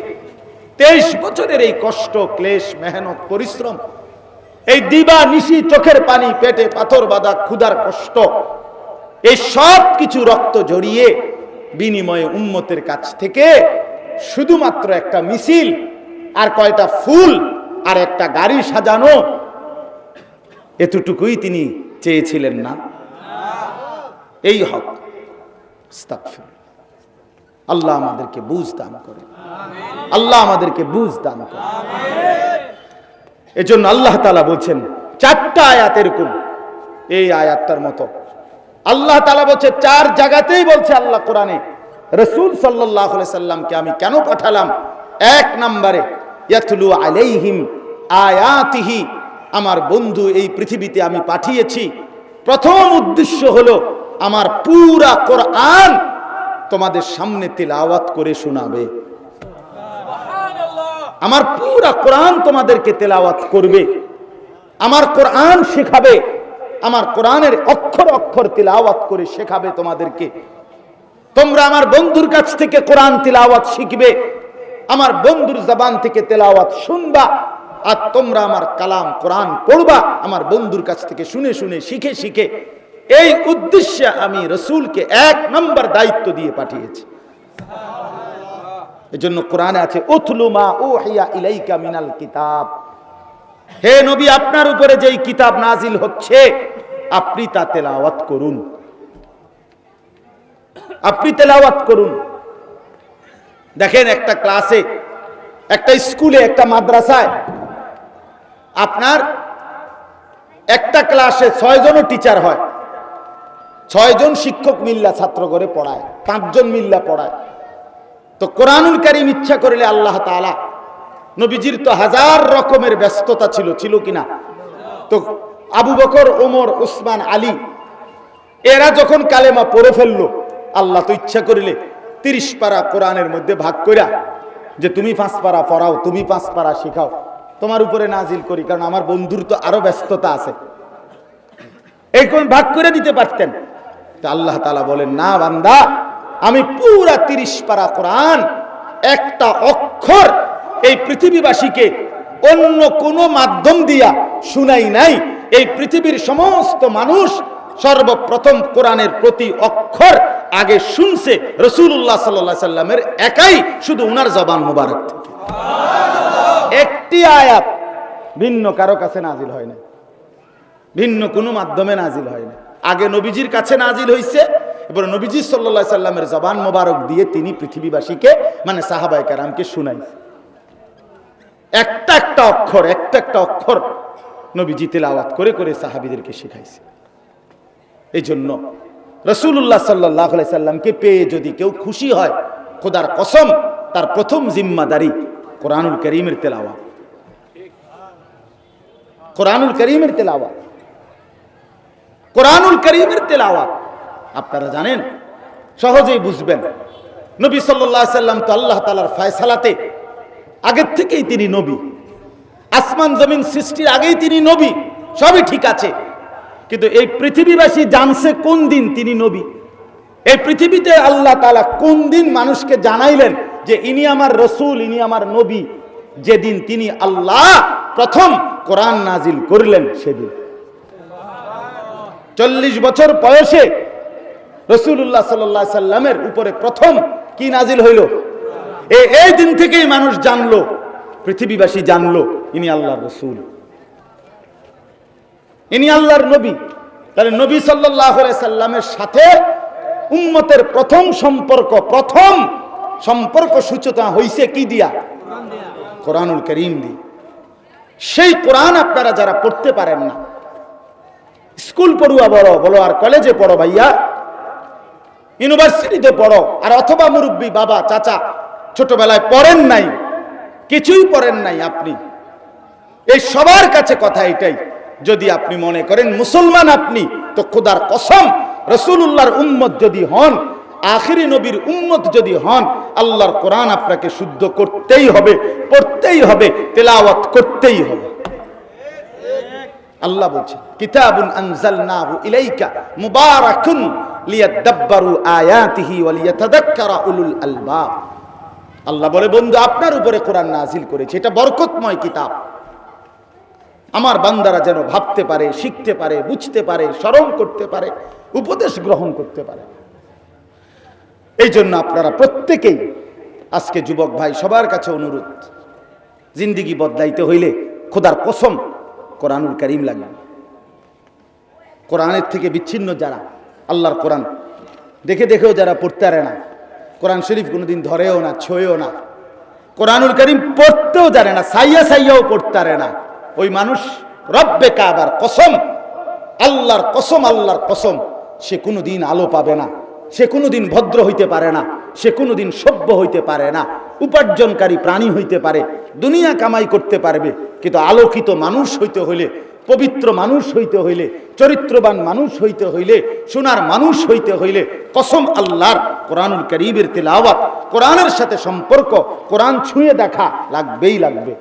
23 বছরের এই কষ্ট, ক্লেশ, মেহনত, পরিশ্রম, এই দিবা নিশি চোখের পানি, পেটে পাথর বাঁধা, ক্ষুধার কষ্ট, এই সব কিছু রক্ত জড়িয়ে বিনিময়ে উম্মতের কাছ থেকে শুধুমাত্র একটা মিছিল, আর কয়টা ফুল, আর একটা গাড়ি সাজানো, এতটুকুই তিনি চেয়েছিলেন না? এই হক। আল্লাহ আমাদেরকে বুঝ দান করে, আল্লাহ আমাদেরকে বুঝ দান করে। এজন্য আল্লাহ তাআলা বলছেন, 4টা আয়াত এরকম, এই আয়াতটার মতো আল্লাহ তাআলা বলছে, 4 জায়গাতেই বলছে আল্লাহ কোরআনে, রাসূল সাল্লাল্লাহু আলাইহি সাল্লামকে আমি কেন পাঠালাম। 1 নম্বরে ইয়াতলু আলাইহিম আয়াতিহি, আমার বন্ধু এই পৃথিবীতে আমি পাঠিয়েছি, প্রথম উদ্দেশ্য হলো আমার পুরা কোরআন তোমাদের সামনে তেলাওয়াত করে শোনাবে। আমার পুরা কোরআন তোমাদেরকে তেলাওয়াত করবে, আমার কোরআন শেখাবে, আমার কোরআনের অক্ষর অক্ষর তেলাওয়াত করে শেখাবে তোমাদেরকে। তোমরা আমার বন্ধুর কাছ থেকে কোরআন তেলাওয়াত শিখবে, আমার বন্ধুর জবান থেকে তেলাওয়াত শুনবা, আর তোমরা আমার কালাম কোরআন পড়বা আমার বন্ধুর কাছ থেকে শুনে শুনে, শিখে শিখে। এই উদ্দেশ্যে আমি রাসূলকে 1 নম্বর দায়িত্ব দিয়ে পাঠিয়েছি। এজন্য কোরআনে আছে, উতলু মা উহিয়া ইলাইকা মিনাল কিতাব, হে নবী আপনার উপরে যেই কিতাব নাজিল হচ্ছে আপনি তা তেলাওয়াত করুন, আপনি তেলাওয়াত করুন। দেখেন একটা ক্লাসে, একটা স্কুলে, একটা মাদ্রাসায় আপনার একটা ক্লাসে 6 জনও টিচার হয়, 6 জন শিক্ষক মিল্লা ছাত্র করে পড়ায়, 5 জন মিল্লা পড়ায়। তো কোরআনুল কারীম ইচ্ছা করলে আল্লাহ তাআলা, নবীজির তো 1000 রকমের ব্যস্ততা ছিল, ছিল কিনা? তো আবু বকর, ওমর, উসমান, আলী এরা যখন কালেমা পড়ে ফেললো, আল্লাহ তো ইচ্ছা করিলে 30 পারা কোরআনের মধ্যে ভাগ কইরা, যে তুমি 5 পারা পড়াও, তুমি 5 পারা শিখাও, তোমার উপরে নাজিল করি, কারণ আমার বন্ধুর তো আরো ব্যস্ততা আছে, এই কোন ভাগ করে দিতে পারতেন। তো আল্লাহ তাআলা বলেন, না বান্দা, আমি পুরা 30 পারা কোরআন একটা অক্ষর এই পৃথিবীবাসীকে অন্য কোন মাধ্যম দিয়া শুনাই নাই। এই পৃথিবীর সমস্ত মানুষ সর্বপ্রথম কোরআনের প্রতি অক্ষর আগে শুনছে রাসূলুল্লাহ সাল্লাল্লাহু আলাইহি সাল্লামের একাই, শুধু উনার জবান মুবারক থেকে। একটি আয়াত ভিন্ন কারো কাছে নাজিল হয় না, ভিন্ন কোনো মাধ্যমে নাজিল হয় না। আগে নবীজির কাছে নাজিল হইছে, এবার নবীজি সাল্লাল্লাহু আলাইহি সাল্লামের জবান মোবারক দিয়ে তিনি পৃথিবীবাসীকে, মানে সাহাবায়ে কেরামকে শুনাইছে। একটা একটা অক্ষর, একটা একটা অক্ষর নবীজি তেলাওয়াত করে করে সাহাবীদেরকে শিখাইছে। এই জন্য রাসূলুল্লাহ সাল্লাল্লাহু আলাইহি সাল্লামকে পেয়ে যদি কেউ খুশি হয়, খোদার কসম তার প্রথম জিম্মাদারি কোরআনুল কারীমের তেলাওয়াত। কোরআনুল কারীমের তেলাওয়াত, কোরআনুল কারীমের তেলাওয়াত। আপনারা জানেন, সহজেই বুঝবেন, নবী সাল্লাল্লাহু আলাইহি সাল্লাম তো আল্লাহ তাআলার ফয়সালাতে আগের থেকেই তিনি নবী, আসমান জমিন সৃষ্টির আগেই তিনি নবী, সবই ঠিক আছে। কিন্তু এই পৃথিবীবাসী জানছে কোন দিন তিনি নবী? এই পৃথিবীতে আল্লাহ তাআলা কোন দিন মানুষকে জানাইলেন যে ইনি আমার রসূল, ইনি আমার নবী? যেদিন তিনি আল্লাহ প্রথম কোরআন নাজিল করলেন সেদিন। 40 বছর বয়সে রাসূলুল্লাহ সাল্লাল্লাহু আলাইহি সাল্লামের উপরে প্রথম কি নাজিল হইল? এই দিন থেকেই মানুষ জানলো, পৃথিবীবাসী জানলো ইনি আল্লাহর রাসূল, ইনি আল্লাহর নবী। তাহলে নবী সাল্লাল্লাহু আলাইহি সাল্লামের সাথে উম্মতের প্রথম সম্পর্ক সূচনা হইছে কি দিয়া? কোরআনুল কারীম দিয়ে। সেই কোরআন আপনারা যারা পড়তে পারেন না, স্কুল পড়ুয়া বলো আর কলেজে পড়ো ভাইয়া, ইউনিভার্সিটিতে পড়ো, আর অথবা মুরব্বী বাবা চাচা ছোটবেলায় পড়েন নাই, কিছুই পড়েন নাই আপনি, এই সবার কাছে কথা এটাই, যদি আপনি মনে করেন মুসলমান আপনি, তো খোদার কসম রাসূলুল্লাহর উম্মত যদি হন, আখিরি নবীর উম্মত যদি হন, আল্লাহর কোরআন আপনাকে শুদ্ধ করতেই হবে, পড়তেই হবে, তেলাওয়াত করতেই হবে। আল্লাহ বলছেন, কিতাবুন আনজালনাহু ইলাইকা মুবারাকুন লিয়াদাব্বারু আয়াতিহি ওয়া লিয়াতাযাক্কারা উলুল আলবাব। আল্লাহ বলে, বন্ধু আপনার উপরে কোরআন নাজিল করেছে, এটা বরকতময় কিতাব, আমার বান্দারা যেন ভাবতে পারে, শিখতে পারে, বুঝতে পারে, স্মরণ করতে পারে, উপদেশ গ্রহণ করতে পারে। এই জন্য আপনারা প্রত্যেকেই, আজকে যুবক ভাই সবার কাছে অনুরোধ, জিন্দিগি বদলাইতে হইলে খোদার কসম কোরআনুল কারীম লাগবে। কোরআনের থেকে বিচ্ছিন্ন যারা, আল্লাহর কোরআন দেখেও যারা পড়তে পারে না, কোরআন শরীফ কোনোদিন ধরেও না, ছোঁয়েও না, কোরআনুল কারীম পড়তেও জানে না, সাইয়াও পড়তে পারে না, ওই মানুষ রব্বে কাবার কসম, আল্লাহর কসম, সে কোনোদিন আলো পাবে না, সে কোনোদিন ভদ্র হইতে পারে না, সে কোনোদিন সভ্য হইতে পারে না। উপার্জনকারী প্রাণী হইতে পারে, দুনিয়া কামাই করতে পারবে, কিন্তু আলোকিত মানুষ হইতে হইলে, পবিত্র মানুষ হইতে হইলে, চরিত্রবান মানুষ হইতে হইলে, সোনার মানুষ হইতে হইলে কসম আল্লাহর কোরআনুল কারীমের তেলাওয়াত, কোরআনের সাথে সম্পর্ক, কোরআন ছুঁয়ে দেখা লাগবেই লাগবে।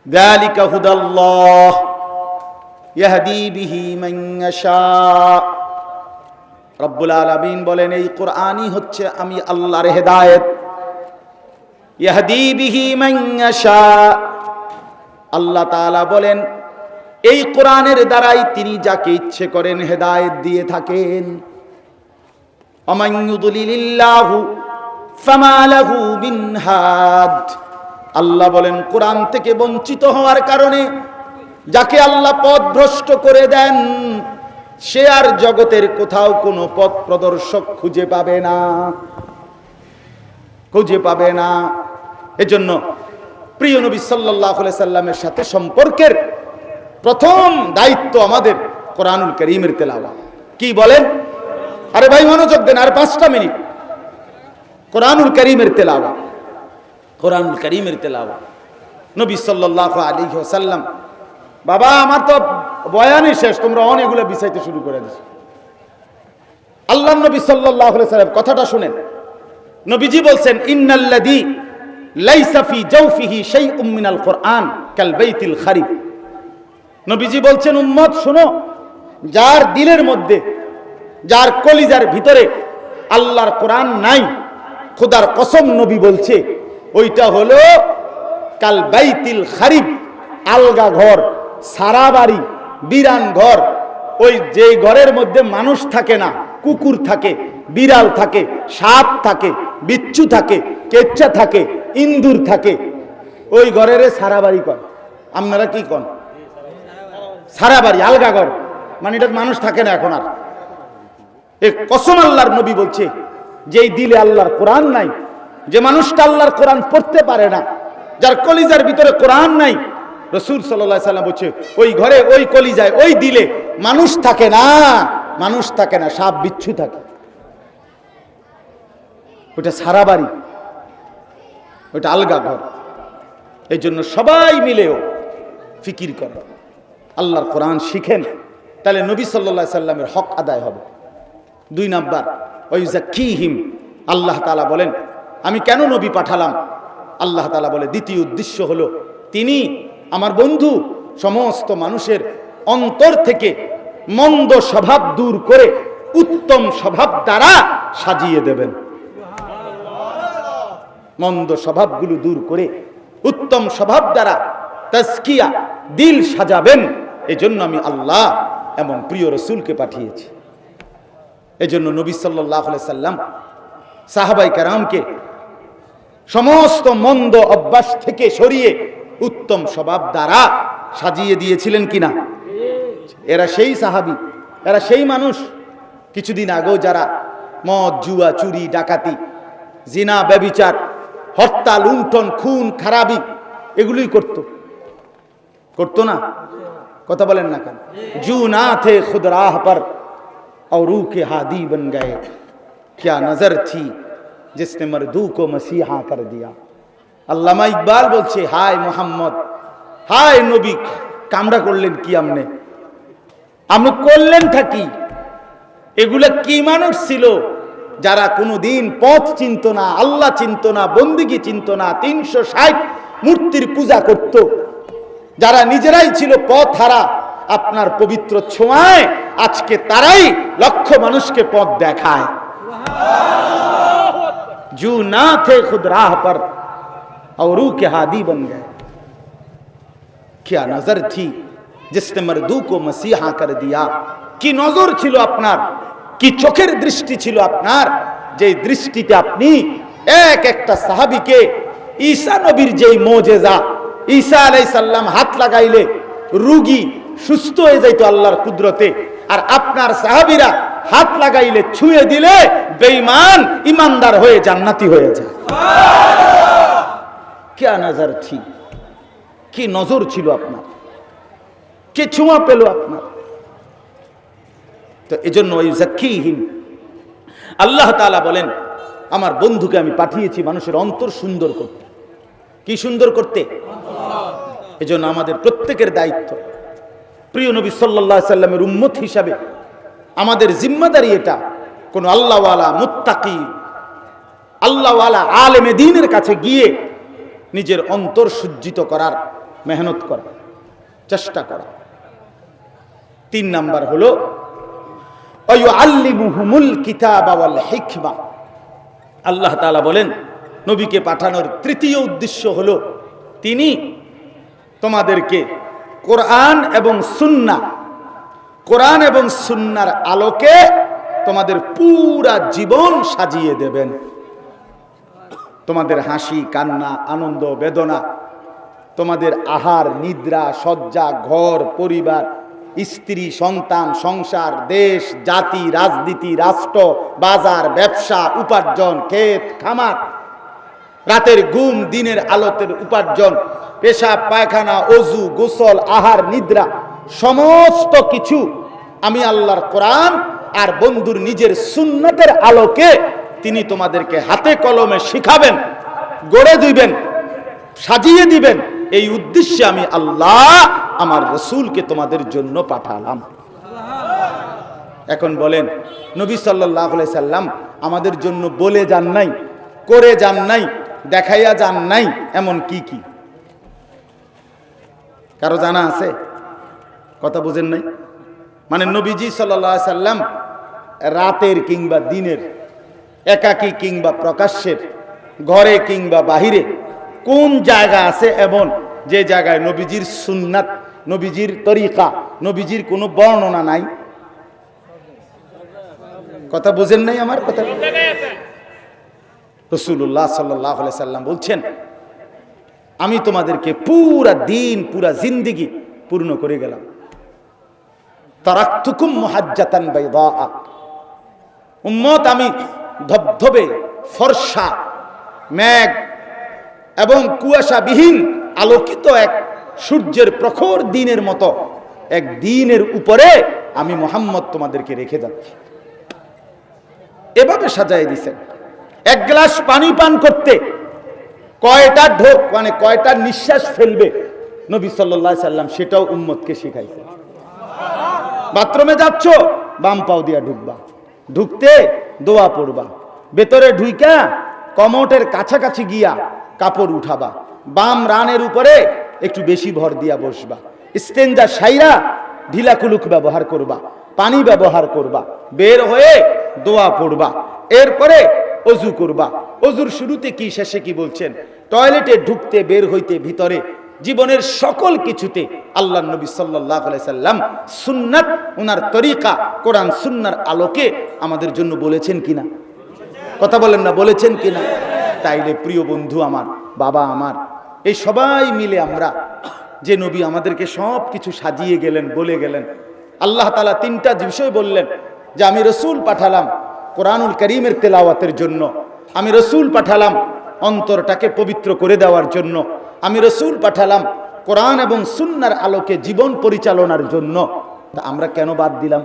যালিকা হুদাল্লাহ ইয়াহদি বিহি মান ইয়াশা। রব্বুল আলামিন বলেন, এই কোরআনই হচ্ছে আমি আল্লাহর হেদায়েত। ইয়াহদি বিহি মান ইয়াশা, আল্লাহ তাআলা বলেন এই কোরআনের দ্বারাই তিনি যাকে ইচ্ছে করেন হেদায়েত দিয়ে থাকেন। ওমান ইউদ্লিলিল্লাহু ফামা লাহু মিন হাদ। আল্লাহ বলেন কোরআন থেকে বঞ্চিত হওয়ার কারণে যাকে আল্লাহ পথ ভ্রষ্ট করে দেন, সে আর জগতের কোথাও কোনো পথ প্রদর্শক খুঁজে পাবে না। এজন্য প্রিয় নবী সাল্লাল্লাহু আলাইহি সাল্লামের সাথে সম্পর্কের প্রথম দায়িত্ব আমাদের কোরআনুল কারীমের তেলাওয়াত। কি বলেন? আরে ভাই মনোযোগ দেন, আর 5টা মিনিট। কোরআনুল কারীমের তেলাওয়াত, কোরআনুল কারীমের তেলাওয়াত। নবী সাল্লাল্লাহু আলাইহি ওয়াসাল্লাম, বাবা আমার তো বয়ানই শেষ, তোমরা অনেকগুলো বিষয়তে শুরু করে দিছো। আল্লাহর নবী সাল্লাল্লাহু আলাইহি ওয়াসাল্লাম কথাটা শুনেন। নবীজি বলছেন, ইন্নাল্লাযী লাইসা ফি জাওফিহি শাইউম মিনাল কোরআন কাল বাইতিল খারিব। নবীজি বলছেন, উম্মত শোনো, যার দিলের মধ্যে, যার কলিজার ভিতরে আল্লাহর কোরআন নাই, খোদার কসম নবী বলছে ওইটা হলো কাল বাইতিল খারিব, আলগা ঘর, সারা বাড়ি, বিরান ঘর। ওই যে ঘরের মধ্যে মানুষ থাকে না, কুকুর থাকে, বিড়াল থাকে, সাপ থাকে, বিচ্ছু থাকে, কেচ্চা থাকে, ইন্দুর থাকে, ওই ঘরের সারা বাড়ি কর। আপনারা কি কন? সারা বাড়ি, আলগা ঘর, মানে এটা মানুষ থাকে না এখন আর। এই কসম আল্লাহর নবী বলছে, যেই দিলে আল্লাহর কোরআন নাই, যে মানুষটা আল্লাহর কোরআন পড়তে পারে না, যার কলিজার ভিতরে কোরআন নাই, রাসূল সাল্লাল্লাহু আলাইহি সাল্লাম বলছে ওই ঘরে, ওই কলিজায়, ওই দিলে মানুষ থাকে না, সাপ বিচ্ছু থাকে। ওটা সারা বাড়ি, ওটা আলগা ঘর। এই জন্য সবাই মিলেও ফিকির করেন, আল্লাহর কোরআন শিখেন, তাহলে নবী সাল্লাল্লাহু আলাইহি সাল্লামের হক আদায় হবে। 2 নাম্বার, ওয়াইজাক্কিহিম, আল্লাহ তাআলা বলেন আমি কেন নবী পাঠালাম? আল্লাহ তাআলা বলে দ্বিতীয় উদ্দেশ্য হলো তিনি আমার বন্ধু সমস্ত মানুষের অন্তর থেকে মন্দ স্বভাব দূর করে উত্তম স্বভাব দ্বারা সাজিয়ে দেবেন। মন্দ স্বভাবগুলো দূর করে উত্তম স্বভাব দ্বারা তাজকিয়া দিল সাজাবেন। এজন্য আমি আল্লাহ এমন প্রিয় রাসূলকে পাঠিয়েছি। এজন্য নবী সাল্লাল্লাহু আলাইহি সাল্লাম সাহাবায়ে কেরামকে সমস্ত মন্দ অভ্যাস থেকে সরিয়ে উত্তম স্বভাব দ্বারা সাজিয়ে দিয়েছিলেন কিনা? এরা সেই সাহাবী, এরা সেই মানুষ কিছুদিন আগেও যারা মদ, জুয়া, চুরি, ডাকাতি, জিনা, ব্যভিচার, হত্যা, লুণ্ঠন, খুন, খারাপি এগুলোই করতো না? কথা বলেন না কেন? জু না থে খুদ রাহ পর और रूह के हादी बन गए, क्या नजर थी जिसने मर्दू को मसीहा कर दिया। আল্লামা ইকবাল বলছে, হায় মোহাম্মদ, হায় নবী, কামড়া করলেন কি আমনে? আপনি করলেন থাকি এগুলা কি মানুষ ছিল যারা কোনোদিন পথ চিনত না, আল্লাহ চিনত না, বন্দিগি চিনত না, 360 মূর্তির পূজা করত, যারা নিজেরাই ছিল পথ হারা। আপনার পবিত্র ছোঁয়ায় আজকে তারাই লক্ষ মানুষকে পথ দেখায়। জু না থে খুদ রাহ পর और रूह के हादी बन गए, क्या नजर थी जिसने मर्दू को मसीहा कर दिया। কি নজর ছিল আপনার, কি চোখের দৃষ্টি ছিল আপনার, যে দৃষ্টিতে আপনি এক একটা সাহাবীকে ঈসা নবীর যেই মুজিজা, ঈসা আলাইহিস সালাম হাত লাগাইলে রোগী সুস্থ হয়ে যাইতো আল্লাহর কুদরতে, আর আপনার সাহাবীরা হাত লাগাইলে ছুঁয়ে দিলে বেঈমান ইমানদার হয়ে জান্নাতি হয়ে যায়। क्या नजर थी, কি নজর ছিল আপনার, কে ছোঁয়া পেল আপনার। তো এজন্য ওয়াইজাক্কিহিম, আল্লাহ তাআলা বলেন আমার বন্ধুকে আমি পাঠিয়েছি মানুষের অন্তর সুন্দর করতে। কি সুন্দর করতে? এজন্য আমাদের প্রত্যেকের দায়িত্ব, প্রিয় নবী সাল্লাল্লাহু আলাইহি সাল্লামের উম্মত হিসাবে আমাদের জিম্মাদারি এটা, কোন আল্লাহওয়ালা মুত্তাকি আল্লাহওয়ালা আলেমে দ্বীনের কাছে গিয়ে নিজের অন্তর সজ্জিত করার মেহনত করা, চেষ্টা করা। 3 নাম্বার হলো ওয়ায়ুআল্লিমুহুমুল কিতাবা ওয়াল হিকমা। আল্লাহ তাআলা বলেন নবীকে পাঠানোর তৃতীয় উদ্দেশ্য হলো তিনি তোমাদেরকে কোরআন এবং সুন্নাহর আলোকে তোমাদের পুরা জীবন সাজিয়ে দেবেন। তোমাদের হাসি, কান্না, আনন্দ, বেদনা, তোমাদের আহার, নিদ্রা, শয্যা, ঘর, পরিবার, স্ত্রী, সন্তান, সংসার, দেশ, জাতি, রাজনীতি, রাষ্ট্র, বাজার, ব্যবসা, উপার্জন, ক্ষেত, খামার, রাতের ঘুম, দিনের আলোতের উপার্জন, পেশাব, পায়খানা, অজু, গোসল, আহার, নিদ্রা, সমস্ত কিছু আমি আল্লাহর কোরআন আর বন্ধুর নিজের সুন্নতের আলোকে তিনি তোমাদেরকে হাতে কলমে শিখাবেন, গড়ে দিবেন, সাজিয়ে দিবেন। এই উদ্দেশ্যে আমি আল্লাহ আমার রাসূলকে তোমাদের জন্য পাঠালাম। এখন বলেন নবী সাল্লাল্লাহু আলাইহি সাল্লাম আমাদের জন্য বলে যান নাই, করে যান নাই, দেখাইয়া যান নাই, এমন কি কি? কারো জানা আছে? কথা বুঝেন নাই? মানে নবীজি সাল্লাল্লাহু আলাইহি সাল্লাম রাতের কিংবা দিনের, একাকী কিংবা প্রকাশ্যের, ঘরে কিংবা বাহিরে কোন জায়গা আছে এমন যে জায়গায় নবীজির সুন্নাত, নবীজির তরিকা, নবীজির কোনো বর্ণনা নাই? কথা বুঝেন নাই আমার কথা? রাসূলুল্লাহ সাল্লাল্লাহু আলাইহি সাল্লাম বলছেন আমি তোমাদেরকে পুরা দিন, পুরা জিন্দেগি পূর্ণ করে গেলাম। তারাকতুকুম মুহাজ্জাতান বাইদা, উম্মত আমি ধবধবে ফর্সা মেঘ এবং কুয়াশাবিহীন আলোকিত এক সূর্যের প্রখর দিনের মতো এক দিনের উপরে আমি মুহাম্মদ তোমাদেরকে রেখে যাচ্ছি। এভাবে সাজায় দিয়েছেন। এক গ্লাস পানি পান করতে কয়টা ঢোক মানে কয়টা নিঃশ্বাস ফেলবে নবী সাল্লাল্লাহু আলাইহি সাল্লাম সেটাও উম্মতকে শিখাইছে। বাথরুমে যাচ্ছ, বাম পাও দিয়া ঢুকবা, ঢুকতে দোয়া পড়বা, ভেতরে ঢুইকা কমোটের কাছাকাছি গিয়া কাপড় উঠাবা, বাম রানের উপরে একটু বেশি ভর দিয়া বসবা, ইস্তেঞ্জা সাইরা ঢিলা কুলুক ব্যবহার করবা, পানি ব্যবহার করবা, বের হয়ে দোয়া পড়বা, এরপরে অজু করবা। অজুর শুরুতে কি শেষে কি বলছেন? টয়লেটে ঢুকতে বের হইতে ভিতরে জীবনের সকল কিছুতে আল্লাহ নবী সাল্লাল্লাহু আলাইহি সাল্লাম সুন্নাত ওনার তরিকা কোরআন সুন্নাহর আলোকে আমাদের জন্য বলেছেন কিনা? কথা বলেন না, বলেছেন কিনা? তাইলে প্রিয় বন্ধু আমার, বাবা আমার, এই সবাই মিলে আমরা যে নবী আমাদেরকে সব কিছু সাজিয়ে গেলেন, বলে গেলেন, আল্লাহ তাআলা তিনটা বিষয় বললেন যে আমি রসুল পাঠালাম কোরআনুল কারীমের তেলাওয়াতের জন্য, আমি রসুল পাঠালাম অন্তরটাকে পবিত্র করে দেওয়ার জন্য, আমি রসুল পাঠালাম কোরআন এবং সুন্নাহর আলোকে জীবন পরিচালনার জন্য। আমরা কেন বাদ দিলাম?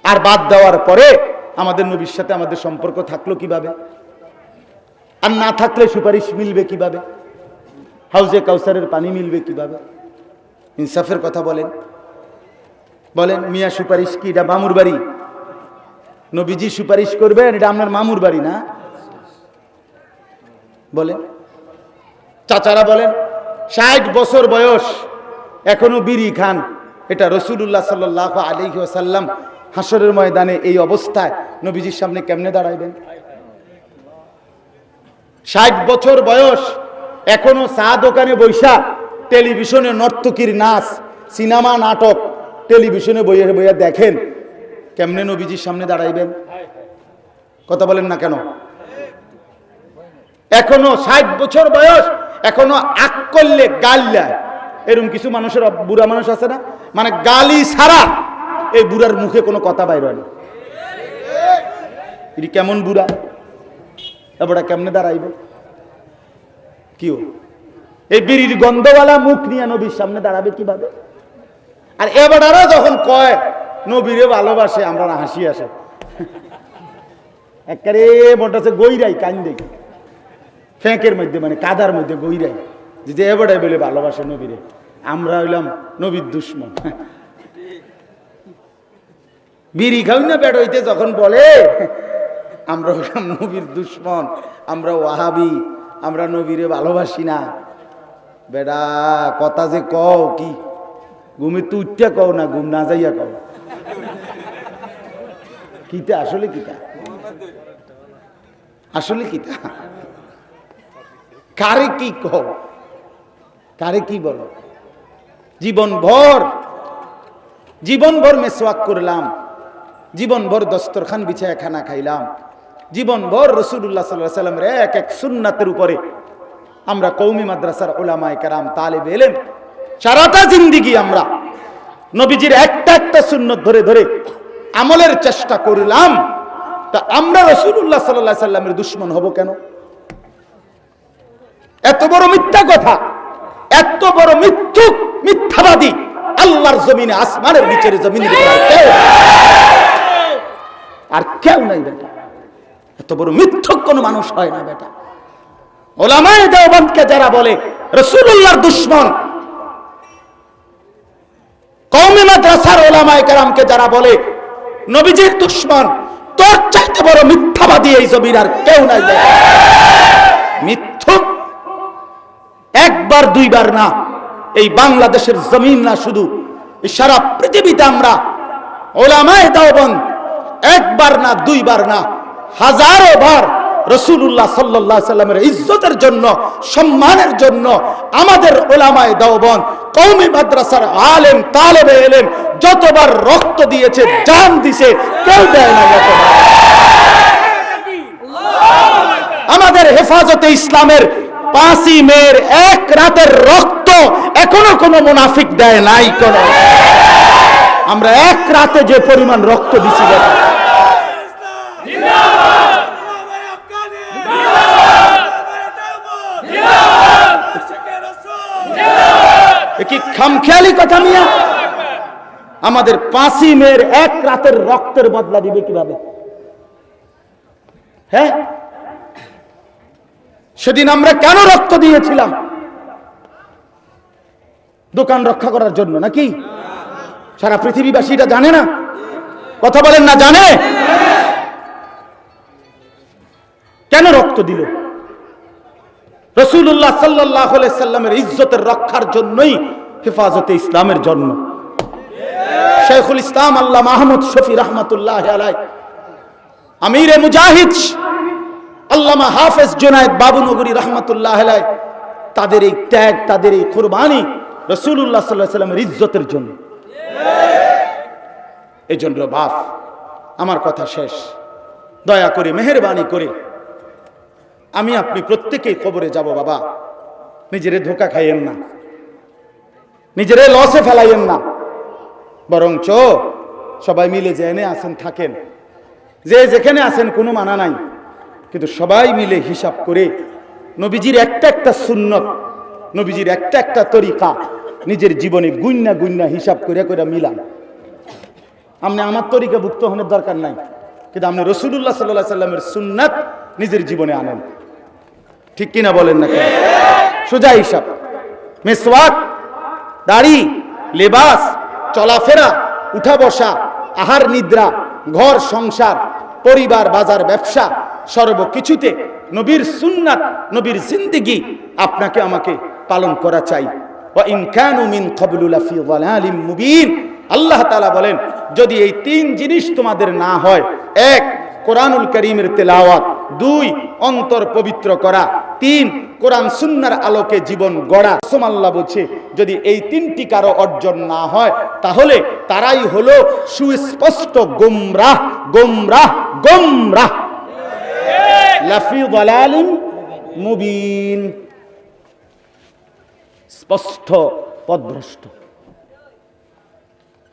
আর বাদ দেওয়ার পরে আমাদের নবীর সাথে আমাদের সম্পর্ক থাকলো কিভাবে? আর না থাকলে সুপারিশ মিলবে কিভাবে? হাউজে কাউসারের পানি মিলবে কিভাবে? ইনসাফের কথা বলেন, বলেন মিয়া সুপারিশ কি? এটা মামুর বাড়ি? নবীজি সুপারিশ করবেন, এটা আপনার মামুর বাড়ি না? বলেন। চাচারা বলেন 60 বছর বয়স এখনো বিড়ি খান, এটা রাসূলুল্লাহ সাল্লাল্লাহু আলাইহি ওয়াসাল্লাম হাসরের ময়দানে এই অবস্থায় নবীজির সামনে কেমনে দাঁড়াইবেন? 60 বছর বয়স এখনো চা দোকানে বৈশা টেলিভিশনে নর্তকীর নাচ, সিনেমা নাটক টেলিভিশনে বইয়ে বইয়ে দেখেন, কেমনে নবীজির সামনে দাঁড়াইবেন? কথা বলেন না কেন? এখনো 60 বছর বয়স এখনো আক করলে গাল দেয়, এরকম কিছু মানুষের, বুড়া মানুষ আছে না, মানে গালি ছাড়া এই বুড়ার মুখে কোনো কথা বাইর হয় না। এটি কেমন বুড়া? এবারটা কেমনে দাঁড়াইবে? কিও এই বিড়ির গন্ধওয়ালা মুখ নিয়ে নবীর সামনে দাঁড়াবে কিভাবে? আর এবারও যখন কয় নবীরে ভালোবাসে, আমরা না হাসি আসে, একেবারে মোটাছে গইরাই কান্দে ফ্যাঁকের মধ্যে, মানে কাদার মধ্যে গইরাই, যে এবারে বলে ভালোবাসে নবীরে, আমরা হইলাম নবীর দুশ্মন। বিড়ি খাই না বেড হইতে যখন বলে আমরা হইলাম নবীর দুশ্মন, আমরা ওয়াহাবি, আমরা নবীরে ভালোবাসি না, বেডা কথা যে কও কি, ঘুমে তুই উঠতে কও না ঘুম না যাইয়া কও, কিতা আসলে কিতা, আসলে কিতা, কারে কি কও, কারে কি বলো? জীবনভর মেসওয়াক করলাম, জীবনভর দস্তরখান বিছায় খানা খাইলাম, জীবনভর রাসূলুল্লাহ সাল্লাল্লাহু আলাইহি ওয়াসাল্লামের এক এক সুন্নাতের উপরে আমরা কওমি মাদ্রাসার উলামায়ে কেরাম, তালেবে ইলম, সারাটা জিন্দেগি আমরা নবীজির একটা একটা সুন্নত ধরে ধরে আমলের চেষ্টা করলাম, তা আমরা রাসূলুল্লাহ সাল্লাল্লাহু আলাইহি ওয়াসাল্লামের দুশমন হব কেন? এত বড় মিথ্যা কথা, এত বড় মিথ্যুক, মিথ্যাবাদী আল্লাহর জমিনে, আসমানের নিচের জমিনে আর কেউ নাই বেটা। এত বড় মিথ্যুক কোন মানুষ হয় না বেটা। উলামায়ে দেওবন্দকে যারা বলে রাসূলুল্লাহর দুশমন, কওমি মাদ্রাসার উলামায়ে কেরামকে যারা বলে নবীজির দুশমন, তোর চাইতে বড় মিথ্যাবাদী এই জমিন আর কেউ নাই বেটা। মিথ্যুক একবার দুইবার না, এই বাংলাদেশের জমিন না, শুধু সারা পৃথিবীতে আমরা উলামায়ে দেওবন্দ একবার না, দুইবার না, হাজারো বার রাসূলুল্লাহ সাল্লাল্লাহু আলাইহি সাল্লামের ইজ্জতের জন্য, সম্মানের জন্য আমাদের উলামায়ে দেওবন্দ, কওমি মাদ্রাসার আলেম, তালেবে ইলম যতবার রক্ত দিয়েছে, জান দিয়েছে, কেউ দেয় না এতবার। আমাদের হেফাজতে ইসলামের 5ই মের এক রাতের রক্ত এখনো কোনো মুনাফিক দেয় নাই। কোন আমরা এক রাতে যে পরিমাণ রক্ত দিছি, কি খামখেয়ালি কথা মিয়া? আমাদের 5ই মের এক রাতের রক্তের বদলা দিবে কিভাবে? হ্যাঁ, সেদিন আমরা কেন রক্ত দিয়েছিলাম? দোকান রক্ষা করার জন্য নাকি? সারা পৃথিবীবাসী এটা জানে না? কথা বলেন না, জানে? কেন রক্ত দিল? রাসূলুল্লাহ সাল্লাল্লাহু আলাইহি সাল্লামের ইজ্জতের রক্ষার জন্যই, হেফাজতে ইসলামের জন্য। শাইখুল ইসলাম আল্লামা আহমদ শফি রাহমাতুল্লাহি আলাইহি, আমিরে মুজাহিদ আল্লামা হাফেজ জুনায়েদ বাবুনগরী রাহমাতুল্লাহি আলাইহি, তাদের এই ত্যাগ, তাদের এই কুরবানি রাসূলুল্লাহ সাল্লাল্লাহু আলাইহি সাল্লামের ইজ্জতের জন্য। এজন্য বাপ, আমার কথা শেষ, দয়া করে মেহেরবানি করে আমি আপনি প্রত্যেকেই কবরে যাব বাবা। নিজেরে ধোঁকা খাইয়েন না, নিজেরে লসে ফেলাইয়েন না, বরঞ্চ সবাই মিলে জেনে আসেন, থাকেন, যে যেখানে আছেন কোনো মানা নাই, কিন্তু সবাই মিলে হিসাব করে নবীজির একটা একটা সুন্নত, নবীজির একটা একটা তরিকা নিজের জীবনে গুন্না গুন্না হিসাব করে করে মিলান। আপনি আমার তরিকা ভুক্ত হওয়ার দরকার নাই, কিন্তু আপনি রাসূলুল্লাহ সাল্লাল্লাহু আলাইহি সাল্লামের সুন্নাত নিজের জীবনে আনেন। ঠিক কিনা বলেন না? সোজা হিসাব, মেসওয়াক, দাড়ি, লেবাস, চলাফেরা, উঠা বসা, আহার নিদ্রা, ঘর সংসার, পরিবার, বাজার, ব্যবসা, সর্বকিছুতে নবীর সুন্নাত, নবীর জিন্দেগি আপনাকে আমাকে পালন করা চাই। ওয়া ইন কানু মিন ক্বাবলু লাফি যালালিম মুবিন। আল্লাহ তাআলা বলেন, যদি এই তিন জিনিস তোমাদের না হয়, এক, কোরআনুল কারীমের তেলাওয়াত, দুই, অন্তর পবিত্র করা, তিন, কোরআন সুন্নাহর আলোকে জীবন গড়া। আল্লাহ বলছে, যদি এই তিনটি কারো অর্জন না হয়, তাহলে তারাই হলো সুস্পষ্ট গোমরাহ, গোমরাহ, গোমরাহ, লাফি যালালিম মুবিন, স্পষ্ট পথভ্রষ্ট,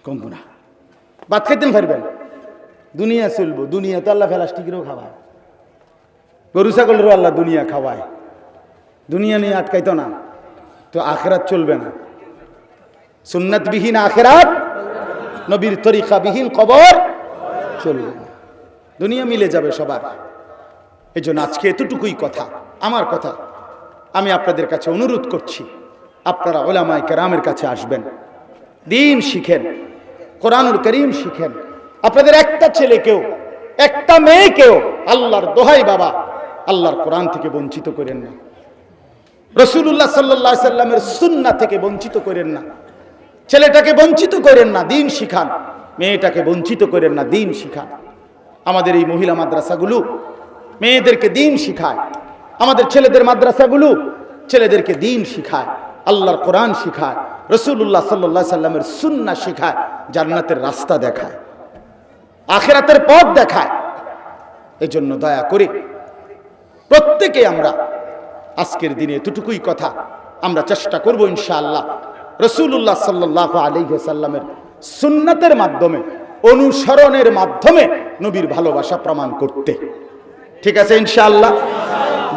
গোমরাহ। ভাত খাইতেন পারবেন, দুনিয়া চলবো, দুনিয়া তো আল্লাহ প্লাস্টিকেরও খাওয়ায়, গরু ছাগলেরও আল্লাহ দুনিয়া খাওয়ায়, দুনিয়া নিয়ে আটকাইতো না, তো আখেরাত চলবে না। সুন্নাত বিহীন আখেরাত, নবীর তরিকা বিহীন কবর চলবে না, দুনিয়া মিলে যাবে সবার। এই জন্য আজকে এতটুকুই কথা, আমার কথা। আমি আপনাদের কাছে অনুরোধ করছি, আপনারা উলামায়ে কেরামের কাছে আসবেন, দ্বীন শিখেন, কোরআনুল কারীম শিখেন। আপনাদের একটা ছেলেকেও, একটা মেয়েকেও আল্লাহর দোহাই বাবা, আল্লাহর কোরআন থেকে বঞ্চিত করেন না, রাসূলুল্লাহ সাল্লাল্লাহু আলাইহি সাল্লামের সুন্নাহ থেকে বঞ্চিত করেন না। ছেলেটাকে বঞ্চিত করেন না, দ্বীন শিখান। মেয়েটাকে বঞ্চিত করেন না, দ্বীন শিখান। আমাদের এই মহিলা মাদ্রাসাগুলো মেয়েদেরকে দ্বীন শিখায়, আমাদের ছেলেদের মাদ্রাসাগুলো ছেলেদেরকে দ্বীন শিখায়, আল্লাহর কোরআন শিখায়, রাসূলুল্লাহ সাল্লাল্লাহু আলাইহি সাল্লামের সুন্নাহ শিখায়, জান্নাতের রাস্তা দেখায়, আখিরাতের পথ দেখায়। এজন্য দয়া করে প্রত্যেকে আমরা আজকের দিনে এতটুকুই কথা আমরা চেষ্টা করব ইনশাআল্লাহ, রাসূলুল্লাহ সাল্লাল্লাহু আলাইহি ওয়াসাল্লামের সুন্নাতের মাধ্যমে, অনুসরণের মাধ্যমে নবীর ভালোবাসা প্রমাণ করতে। ঠিক আছে ইনশাআল্লাহ?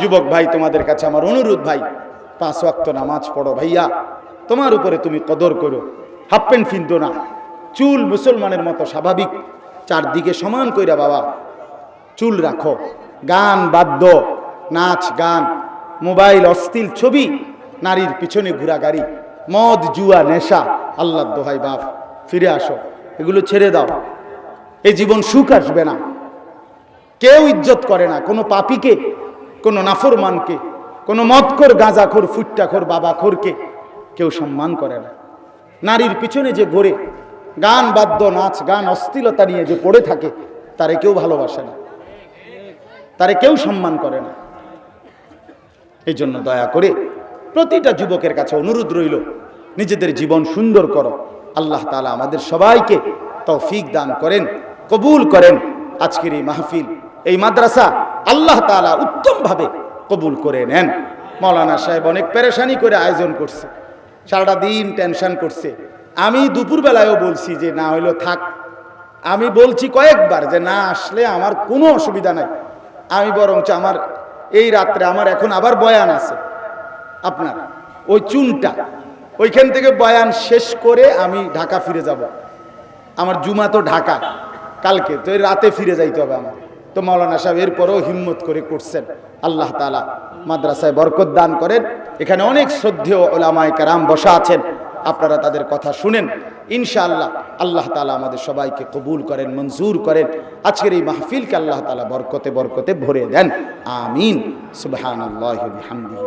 যুবক ভাই, তোমাদের কাছে আমার অনুরোধ, ভাই 5 ওয়াক্ত নামাজ পড়ো ভাইয়া, তোমার উপরে তুমি কদর করো, হাফ প্যান্ট ফিন্দো না, চুল মুসলমানের মতো স্বাভাবিক চারদিকে সমান কইরা বাবা চুল রাখো, গান বাদ্য, নাচ গান, মোবাইল, অশ্লীল ছবি, নারীর পিছনে ঘোরাগাড়ি, মদ, জুয়া, নেশা, আল্লাহর দোহাই বাপ ফিরে আসো, এগুলো ছেড়ে দাও। এই জীবন সুখ আসবে না। কেউ ইজ্জত করে না কোনো পাপীকে, কোনো নাফরমানকে, কোনো মদখোর, গাঁজাখোর, ফুট্টাখোর, বাবাখোরকে কেউ সম্মান করে না। নারীর পিছনে যে ঘোরে, গান বাদ্য, নাচ গান, অশ্লীলতা নিয়ে যে পড়ে থাকে, তারে কেউ ভালোবাসে না, তারে কেউ সম্মান করে না। এই জন্য দয়া করে প্রতিটা যুবকের কাছে অনুরোধ রইল, নিজেদের জীবন সুন্দর করো। আল্লাহ তাআলা আমাদের সবাইকে তৌফিক দান করেন, কবুল করেন। আজকের এই মাহফিল, এই মাদ্রাসা আল্লাহ তাআলা উত্তমভাবে কবুল করে নেন। মাওলানা সাহেব অনেক পেরেশানি করে আয়োজন করছে, সারাটা দিন টেনশন করছে। আমি দুপুরবেলায়ও বলছি যে না হইলো থাক, আমি বলছি কয়েকবার যে না আসলে আমার কোনো অসুবিধা নাই, আমি বরঞ্চ আমার এই রাত্রে আমার এখন আবার বয়ান আছে, আপনার ওই চুনটা ওইখান থেকে বয়ান শেষ করে আমি ঢাকা ফিরে যাব। আমার জুমা তো ঢাকা, কালকে তো রাতে ফিরে যাইতে হবে আমার। তো মাওলানা সাহেব এরপরেও হিম্মত করে করছেন। আল্লাহ তাআলা মাদ্রাসায় বরকত দান করেন। এখানে অনেক শ্রদ্ধেয় ওলামায়ে কেরাম বসা আছেন, আপনারা তাদের কথা শুনেন। ইনশাআল্লাহ আল্লাহ তাআলা আমাদের সবাইকে কবুল করেন, মঞ্জুর করেন। আজকের এই মাহফিলকে আল্লাহ তাআলা বরকতে বরকতে ভরে দেন। আমিন। সুবহানাল্লাহি ওয়া বিহামদিহি।